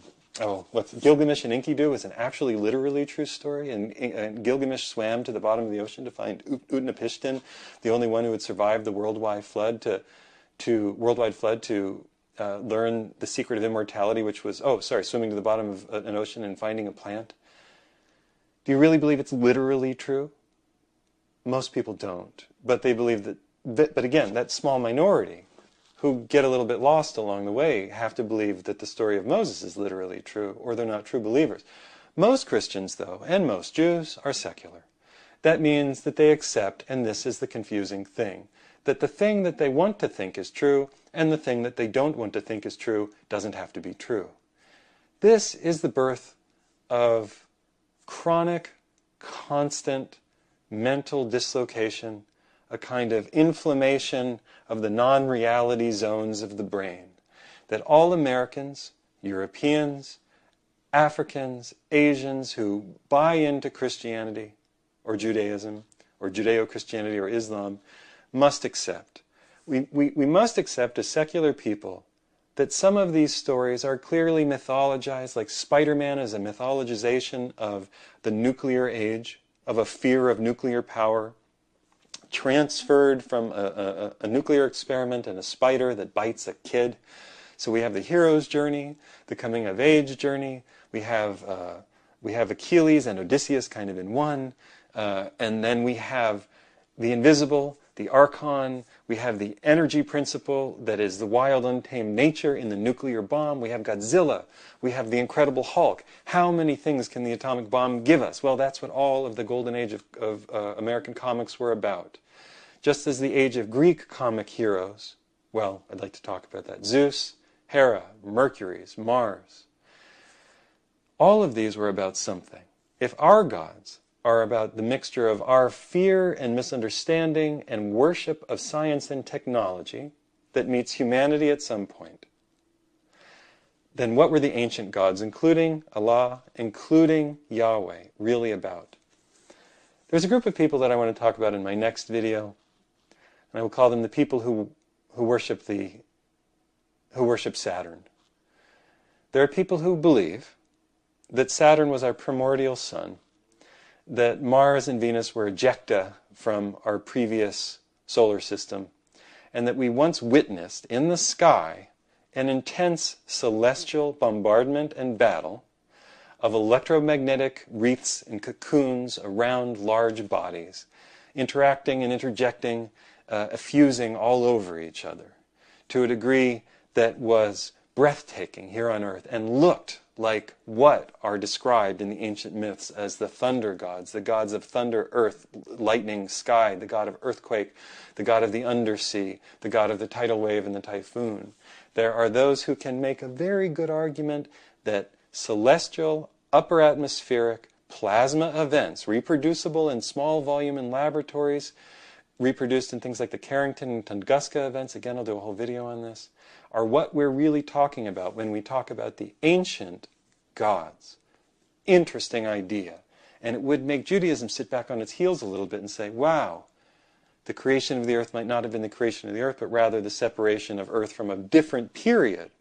Gilgamesh and Enkidu is an actually literally true story and Gilgamesh swam to the bottom of the ocean to find Utnapishtim, the only one who had survived the worldwide flood to learn the secret of immortality, which was, swimming to the bottom of an ocean and finding a plant? Do you really believe it's literally true? Most people don't, but they believe but again, that small minority who get a little bit lost along the way have to believe that the story of Moses is literally true, or they're not true believers. Most Christians, though, and most Jews, are secular. That means that they accept, and this is the confusing thing, that the thing that they want to think is true and the thing that they don't want to think is true doesn't have to be true. This is the birth of chronic, constant mental dislocation, a kind of inflammation of the non-reality zones of the brain that all Americans, Europeans, Africans, Asians who buy into Christianity or Judaism or Judeo-Christianity or Islam must accept. We must accept as secular people that some of these stories are clearly mythologized, like Spider-Man is a mythologization of the nuclear age, of a fear of nuclear power, transferred from a nuclear experiment and a spider that bites a kid. So we have the hero's journey, the coming of age journey. We have Achilles and Odysseus kind of in one, and then we have the invisible, the archon. We have the energy principle that is the wild, untamed nature in the nuclear bomb. We have Godzilla. We have the Incredible Hulk. How many things can the atomic bomb give us? Well, that's what all of the golden age of American comics were about. Just as the age of Greek comic heroes, well, I'd like to talk about that. Zeus, Hera, Mercury, Mars. All of these were about something. If our gods are about the mixture of our fear and misunderstanding and worship of science and technology that meets humanity at some point, then what were the ancient gods, including Allah, including Yahweh, really about? There's a group of people that I want to talk about in my next video, and I will call them the people who worship Saturn. There are people who believe that Saturn was our primordial sun, that Mars and Venus were ejecta from our previous solar system, and that we once witnessed in the sky an intense celestial bombardment and battle of electromagnetic wreaths and cocoons around large bodies, interacting and interjecting, effusing all over each other to a degree that was breathtaking here on Earth and looked like what are described in the ancient myths as the thunder gods, the gods of thunder, earth, lightning, sky, the god of earthquake, the god of the undersea, the god of the tidal wave and the typhoon. There are those who can make a very good argument that celestial, upper atmospheric plasma events, reproducible in small volume in laboratories, reproduced in things like the Carrington and Tunguska events, again I'll do a whole video on this, are what we're really talking about when we talk about the ancient gods. Interesting idea. And it would make Judaism sit back on its heels a little bit and say, wow, the creation of the earth might not have been the creation of the earth, but rather the separation of earth from a different period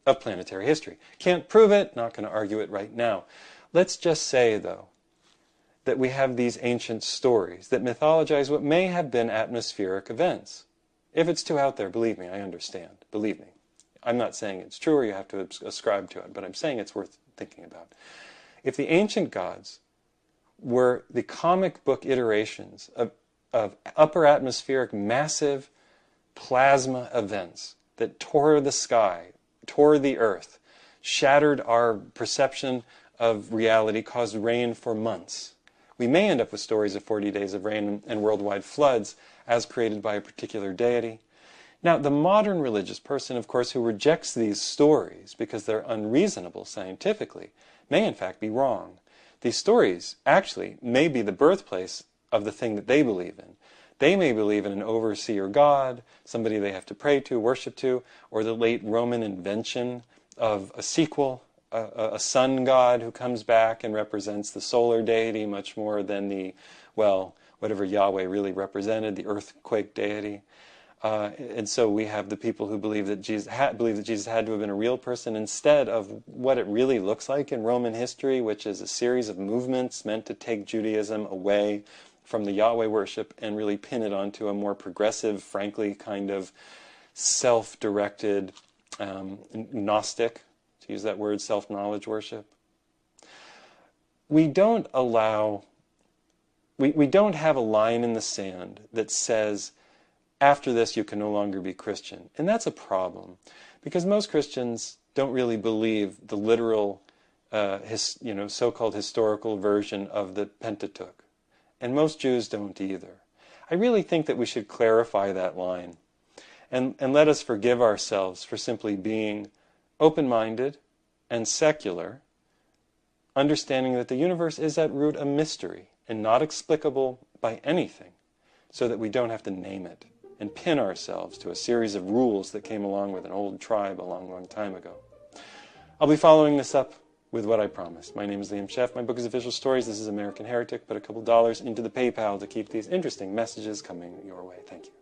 of planetary history. Can't prove it, not going to argue it right now. Let's just say, though, that we have these ancient stories that mythologize what may have been atmospheric events. If it's too out there, believe me, I understand. Believe me. I'm not saying it's true or you have to ascribe to it, but I'm saying it's worth thinking about. If the ancient gods were the comic book iterations of upper atmospheric massive plasma events that tore the sky, tore the earth, shattered our perception of reality, caused rain for months, we may end up with stories of 40 days of rain and worldwide floods as created by a particular deity. Now, the modern religious person, of course, who rejects these stories because they're unreasonable scientifically, may in fact be wrong. These stories actually may be the birthplace of the thing that they believe in. They may believe in an overseer god, somebody they have to pray to, worship to, or the late Roman invention of a sequel, a sun god who comes back and represents the solar deity much more than the, well, whatever Yahweh really represented, the earthquake deity. And so we have the people who believe that Jesus had to have been a real person instead of what it really looks like in Roman history, which is a series of movements meant to take Judaism away from the Yahweh worship and really pin it onto a more progressive, frankly, kind of self-directed, Gnostic, to use that word, self-knowledge worship. we don't allow, we don't have a line in the sand that says, after this you can no longer be Christian. And that's a problem, because most Christians don't really believe the literal, so-called historical version of the Pentateuch. And most Jews don't either. I really think that we should clarify that line and let us forgive ourselves for simply being open-minded and secular, understanding that the universe is at root a mystery and not explicable by anything, so that we don't have to name it and pin ourselves to a series of rules that came along with an old tribe a long, long time ago. I'll be following this up with what I promised. My name is Liam Scheff. My book is Official Stories. This is American Heretic. Put a couple dollars into the PayPal to keep these interesting messages coming your way. Thank you.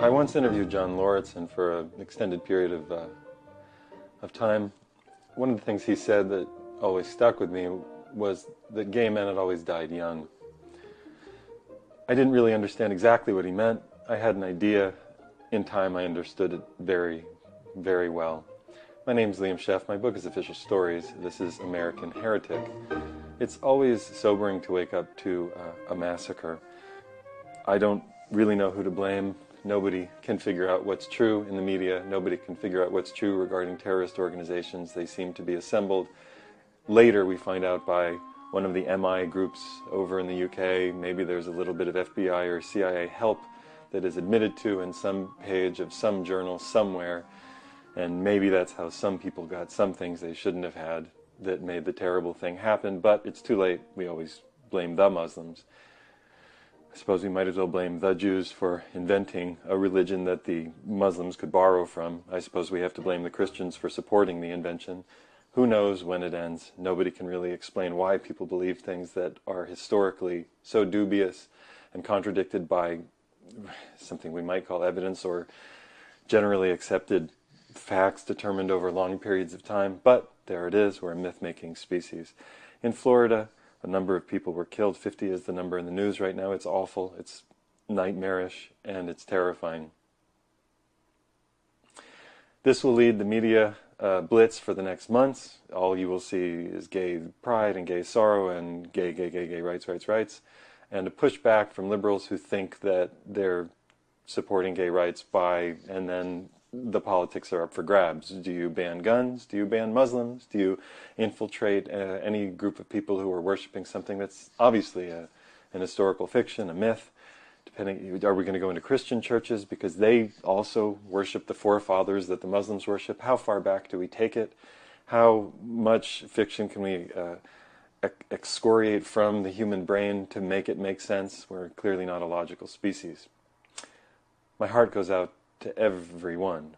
I once interviewed John Lauritsen for an extended period of time. One of the things he said that always stuck with me was that gay men had always died young. I didn't really understand exactly what he meant. I had an idea. In time, I understood it very, very well. My name's Liam Scheff. My book is Official Stories. This is American Heretic. It's always sobering to wake up to a massacre. I don't really know who to blame. Nobody can figure out what's true in the media. Nobody can figure out what's true regarding terrorist organizations. They seem to be assembled. Later, we find out by one of the MI groups over in the UK. Maybe there's a little bit of FBI or CIA help that is admitted to in some page of some journal somewhere. And maybe that's how some people got some things they shouldn't have had that made the terrible thing happen. But it's too late. We always blame the Muslims. I suppose we might as well blame the Jews for inventing a religion that the Muslims could borrow from. I suppose we have to blame the Christians for supporting the invention. Who knows when it ends? Nobody can really explain why people believe things that are historically so dubious and contradicted by something we might call evidence or generally accepted facts determined over long periods of time. But there it is, we're a myth-making species. In Florida, a number of people were killed. 50 is the number in the news right now. It's awful, it's nightmarish, and it's terrifying. This will lead the media blitz for the next months. All you will see is gay pride and gay sorrow and gay rights, and a pushback from liberals who think that they're supporting gay rights by, and then the politics are up for grabs. Do you ban guns? Do you ban Muslims? Do you infiltrate any group of people who are worshiping something that's obviously an historical fiction, a myth? Are we going to go into Christian churches because they also worship the forefathers that the Muslims worship? How far back do we take it? How much fiction can we excoriate from the human brain to make it make sense? We're clearly not a logical species. My heart goes out to everyone.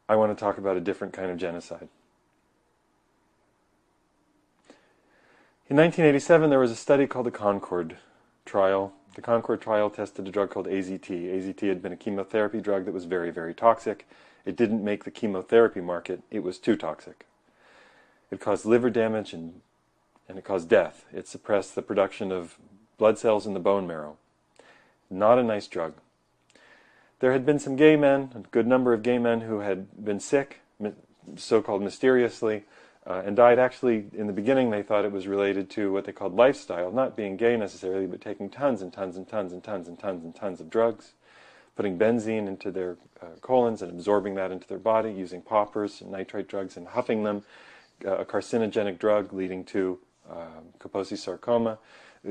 I want to talk about a different kind of genocide. In 1987, there was a study called the Concord trial. The Concord trial tested a drug called AZT. AZT had been a chemotherapy drug that was very, very toxic. It didn't make the chemotherapy market. It was too toxic. It caused liver damage and it caused death. It suppressed the production of blood cells in the bone marrow. Not a nice drug. There had been some gay men, a good number of gay men who had been sick, so-called mysteriously, and died. Actually, in the beginning, they thought it was related to what they called lifestyle, not being gay necessarily, but taking tons and tons and tons and tons and tons and tons of drugs, putting benzene into their colons and absorbing that into their body, using poppers and nitrite drugs and huffing them, a carcinogenic drug leading to Kaposi sarcoma,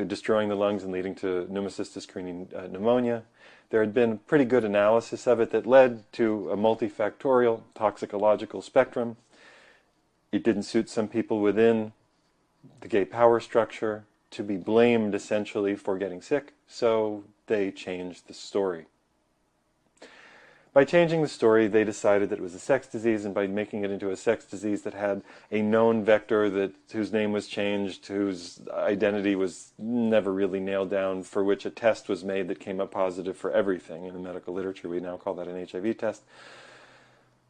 destroying the lungs and leading to pneumocystis carinii pneumonia. There had been pretty good analysis of it that led to a multifactorial toxicological spectrum. It didn't suit some people within the gay power structure to be blamed essentially for getting sick, so they changed the story. By changing the story, they decided that it was a sex disease, and by making it into a sex disease that had a known vector whose name was changed, whose identity was never really nailed down, for which a test was made that came up positive for everything. In the medical literature, we now call that an HIV test,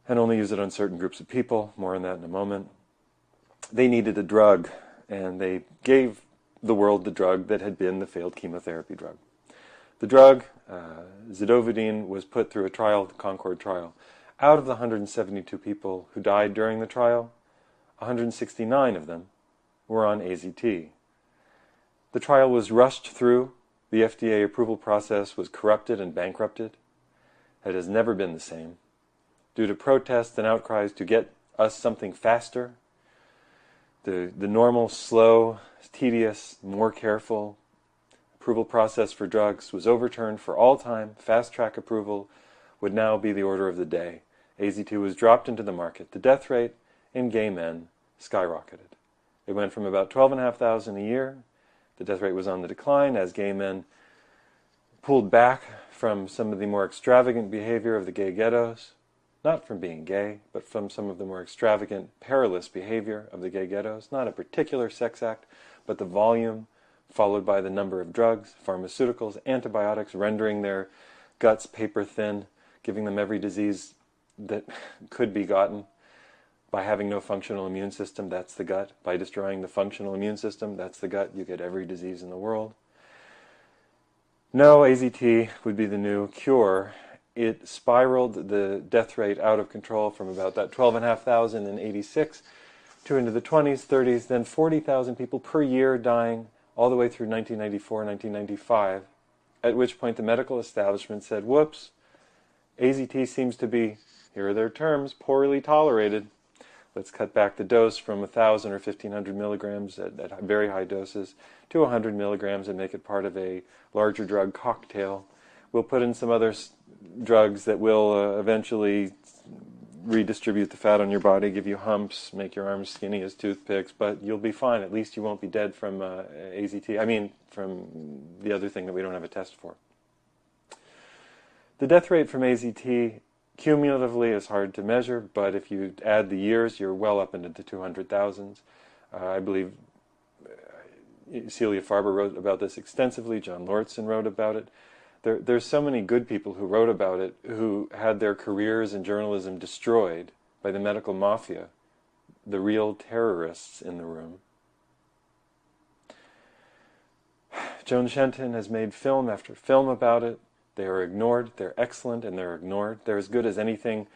and only use it on certain groups of people. More on that in a moment. They needed a drug, and they gave the world the drug that had been the failed chemotherapy drug. The drug, zidovudine, was put through a trial, the Concord trial. Out of the 172 people who died during the trial, 169 of them were on AZT. The trial was rushed through. The FDA approval process was corrupted and bankrupted. It has never been the same. Due to protests and outcries to get us something faster, the normal, slow, tedious, more careful approval process for drugs was overturned for all time. Fast-track approval would now be the order of the day. AZT was dropped into the market. The death rate in gay men skyrocketed. It went from about 12,500 a year. The death rate was on the decline as gay men pulled back from some of the more extravagant behavior of the gay ghettos, not from being gay, but from some of the more extravagant, perilous behavior of the gay ghettos, not a particular sex act, but the volume followed by the number of drugs, pharmaceuticals, antibiotics, rendering their guts paper thin, giving them every disease that could be gotten. By having no functional immune system, that's the gut. By destroying the functional immune system, that's the gut. You get every disease in the world. No, AZT would be the new cure. It spiraled the death rate out of control from about that 12,500 in 86 to into the 20s, 30s, then 40,000 people per year dying all the way through 1994, 1995, at which point the medical establishment said, whoops, AZT seems to be, here are their terms, poorly tolerated. Let's cut back the dose from 1,000 or 1,500 milligrams at very high doses to 100 milligrams and make it part of a larger drug cocktail. We'll put in some other drugs that will eventually redistribute the fat on your body, give you humps, make your arms skinny as toothpicks, but you'll be fine. At least you won't be dead from AZT. I mean, from the other thing that we don't have a test for. The death rate from AZT cumulatively is hard to measure, but if you add the years, you're well up into the 200,000s. I believe Celia Farber wrote about this extensively. John Lauritsen wrote about it. There's so many good people who wrote about it who had their careers in journalism destroyed by the medical mafia, the real terrorists in the room. Joan Shenton has made film after film about it. They are ignored. They're excellent and they're ignored. They're as good as anything,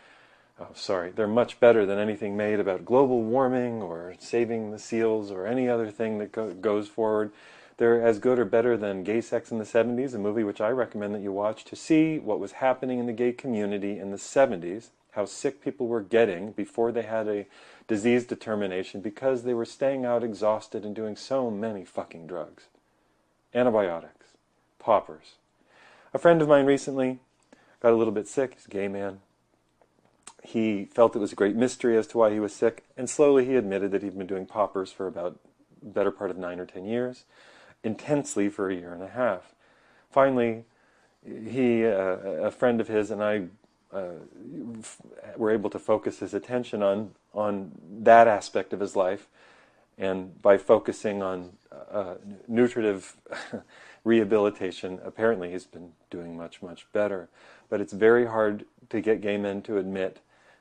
they're much better than anything made about global warming or saving the seals or any other thing that goes forward. They're as good or better than Gay Sex in the 70s, a movie which I recommend that you watch to see what was happening in the gay community in the 70s, how sick people were getting before they had a disease determination because they were staying out exhausted and doing so many fucking drugs. Antibiotics, poppers. A friend of mine recently got a little bit sick. He's a gay man. He felt it was a great mystery as to why he was sick, and slowly he admitted that he'd been doing poppers for about the better part of 9 or 10 years. Intensely for a year and a half. Finally, a friend of his and I were able to focus his attention on that aspect of his life, and by focusing on nutritive rehabilitation, apparently he's been doing much, much better. But it's very hard to get gay men to admit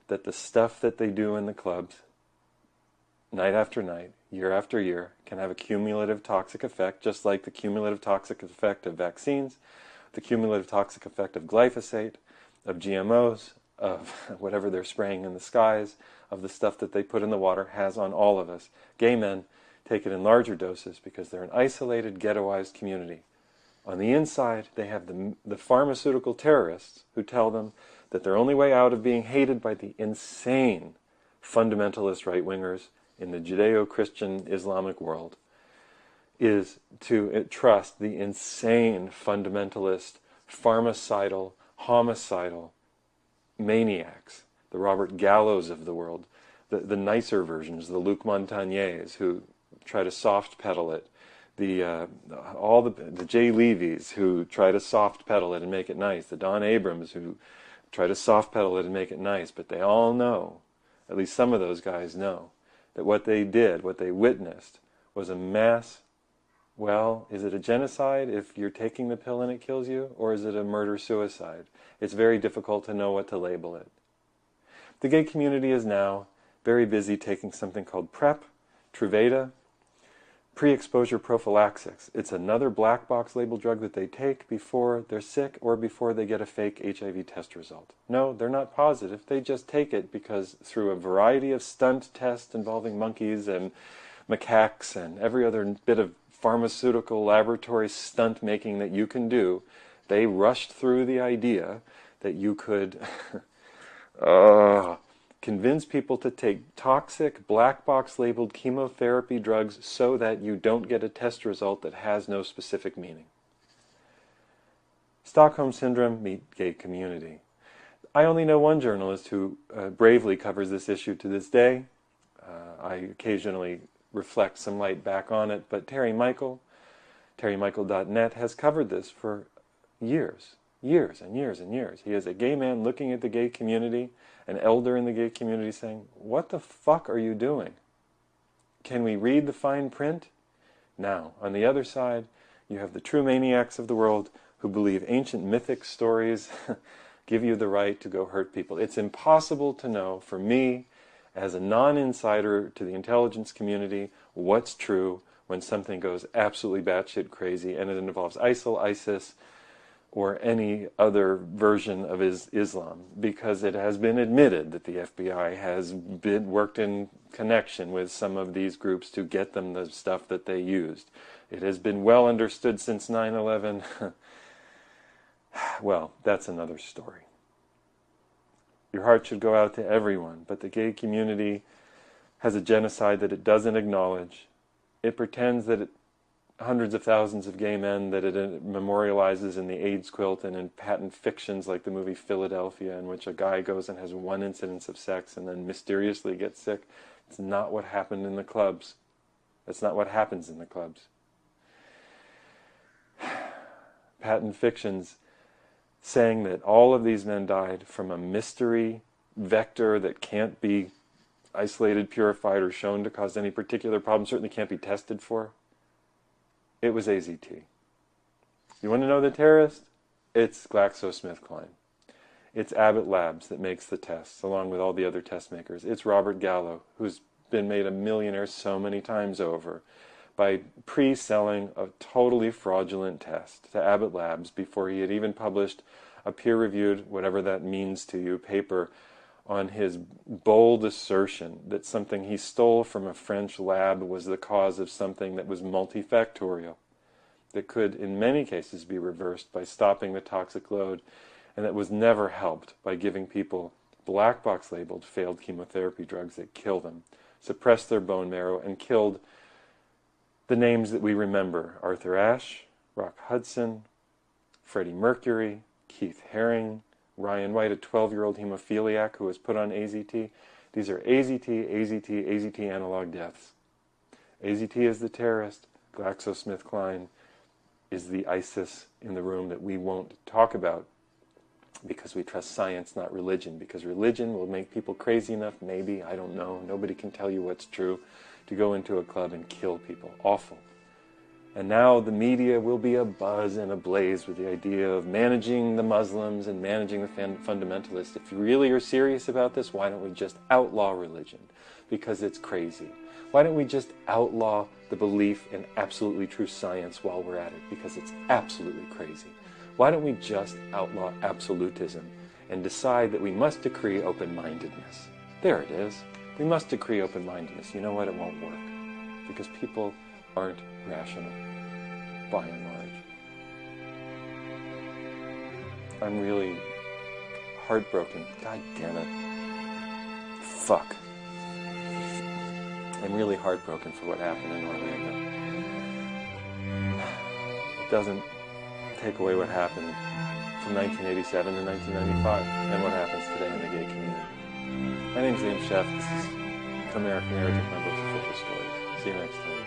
that the stuff that they do in the clubs, night after night, year after year, can have a cumulative toxic effect, just like the cumulative toxic effect of vaccines, the cumulative toxic effect of glyphosate, of GMOs, of whatever they're spraying in the skies, of the stuff that they put in the water has on all of us. Gay men take it in larger doses because they're an isolated, ghettoized community. On the inside, they have the pharmaceutical terrorists who tell them that their only way out of being hated by the insane fundamentalist right-wingers in the Judeo-Christian Islamic world is to trust the insane fundamentalist, pharmacidal, homicidal maniacs, the Robert Gallows of the world, the nicer versions, the Luc Montagners who try to soft pedal it, all the Jay Levy's who try to soft pedal it and make it nice, the Don Abrams who try to soft pedal it and make it nice, but they all know, at least some of those guys know, that what they did, what they witnessed, was a mass, well, is it a genocide if you're taking the pill and it kills you, or is it a murder-suicide? It's very difficult to know what to label it. The gay community is now very busy taking something called PrEP, Truvada, pre-exposure prophylaxis. It's another black box label drug that they take before they're sick or before they get a fake HIV test result. No, they're not positive. They just take it because through a variety of stunt tests involving monkeys and macaques and every other bit of pharmaceutical laboratory stunt making that you can do, they rushed through the idea that you could convince people to take toxic, black box labeled chemotherapy drugs so that you don't get a test result that has no specific meaning. Stockholm Syndrome meet gay community. I only know one journalist who bravely covers this issue to this day. I occasionally reflect some light back on it, but Terry Michael, terrymichael.net, has covered this for years and years and years. He is a gay man looking at the gay community, an elder in the gay community saying, what the fuck are you doing? Can we read the fine print? Now, on the other side, you have the true maniacs of the world who believe ancient mythic stories give you the right to go hurt people. It's impossible to know, for me, as a non-insider to the intelligence community, what's true when something goes absolutely batshit crazy and it involves ISIL, ISIS, or any other version of Islam, because it has been admitted that the FBI has worked in connection with some of these groups to get them the stuff that they used. It has been well understood since 9/11. Well, that's another story. Your heart should go out to everyone, but the gay community has a genocide that it doesn't acknowledge. It pretends that hundreds of thousands of gay men that it memorializes in the AIDS quilt and in patent fictions like the movie Philadelphia, in which a guy goes and has one incidence of sex and then mysteriously gets sick. It's not what happened in the clubs. That's not what happens in the clubs. Patent fictions saying that all of these men died from a mystery vector that can't be isolated, purified, or shown to cause any particular problem, certainly can't be tested for. It was AZT. You want to know the terrorist? It's GlaxoSmithKline. It's Abbott Labs that makes the tests, along with all the other test makers. It's Robert Gallo, who's been made a millionaire so many times over by pre-selling a totally fraudulent test to Abbott Labs before he had even published a peer-reviewed, whatever that means to you, paper on his bold assertion that something he stole from a French lab was the cause of something that was multifactorial, that could in many cases be reversed by stopping the toxic load, and that was never helped by giving people black box labeled failed chemotherapy drugs that kill them, suppressed their bone marrow, and killed the names that we remember: Arthur Ashe, Rock Hudson, Freddie Mercury, Keith Haring, Ryan White, a 12-year-old hemophiliac who was put on AZT. These are AZT analog deaths. AZT is the terrorist. GlaxoSmithKline is the ISIS in the room that we won't talk about because we trust science, not religion. Because religion will make people crazy enough, maybe, I don't know, nobody can tell you what's true, to go into a club and kill people. Awful. And now the media will be abuzz and ablaze with the idea of managing the Muslims and managing the fundamentalists. If you really are serious about this, why don't we just outlaw religion? Because it's crazy. Why don't we just outlaw the belief in absolutely true science while we're at it? Because it's absolutely crazy. Why don't we just outlaw absolutism and decide that we must decree open-mindedness? There it is. We must decree open-mindedness. You know what? It won't work. Because people aren't rational, by and large. I'm really heartbroken. God damn it. Fuck. I'm really heartbroken for what happened in Orlando. It doesn't take away what happened from 1987 to 1995 and what happens today in the gay community. My name's Scheff. This is American Heritage, my books, official stories. See you next time.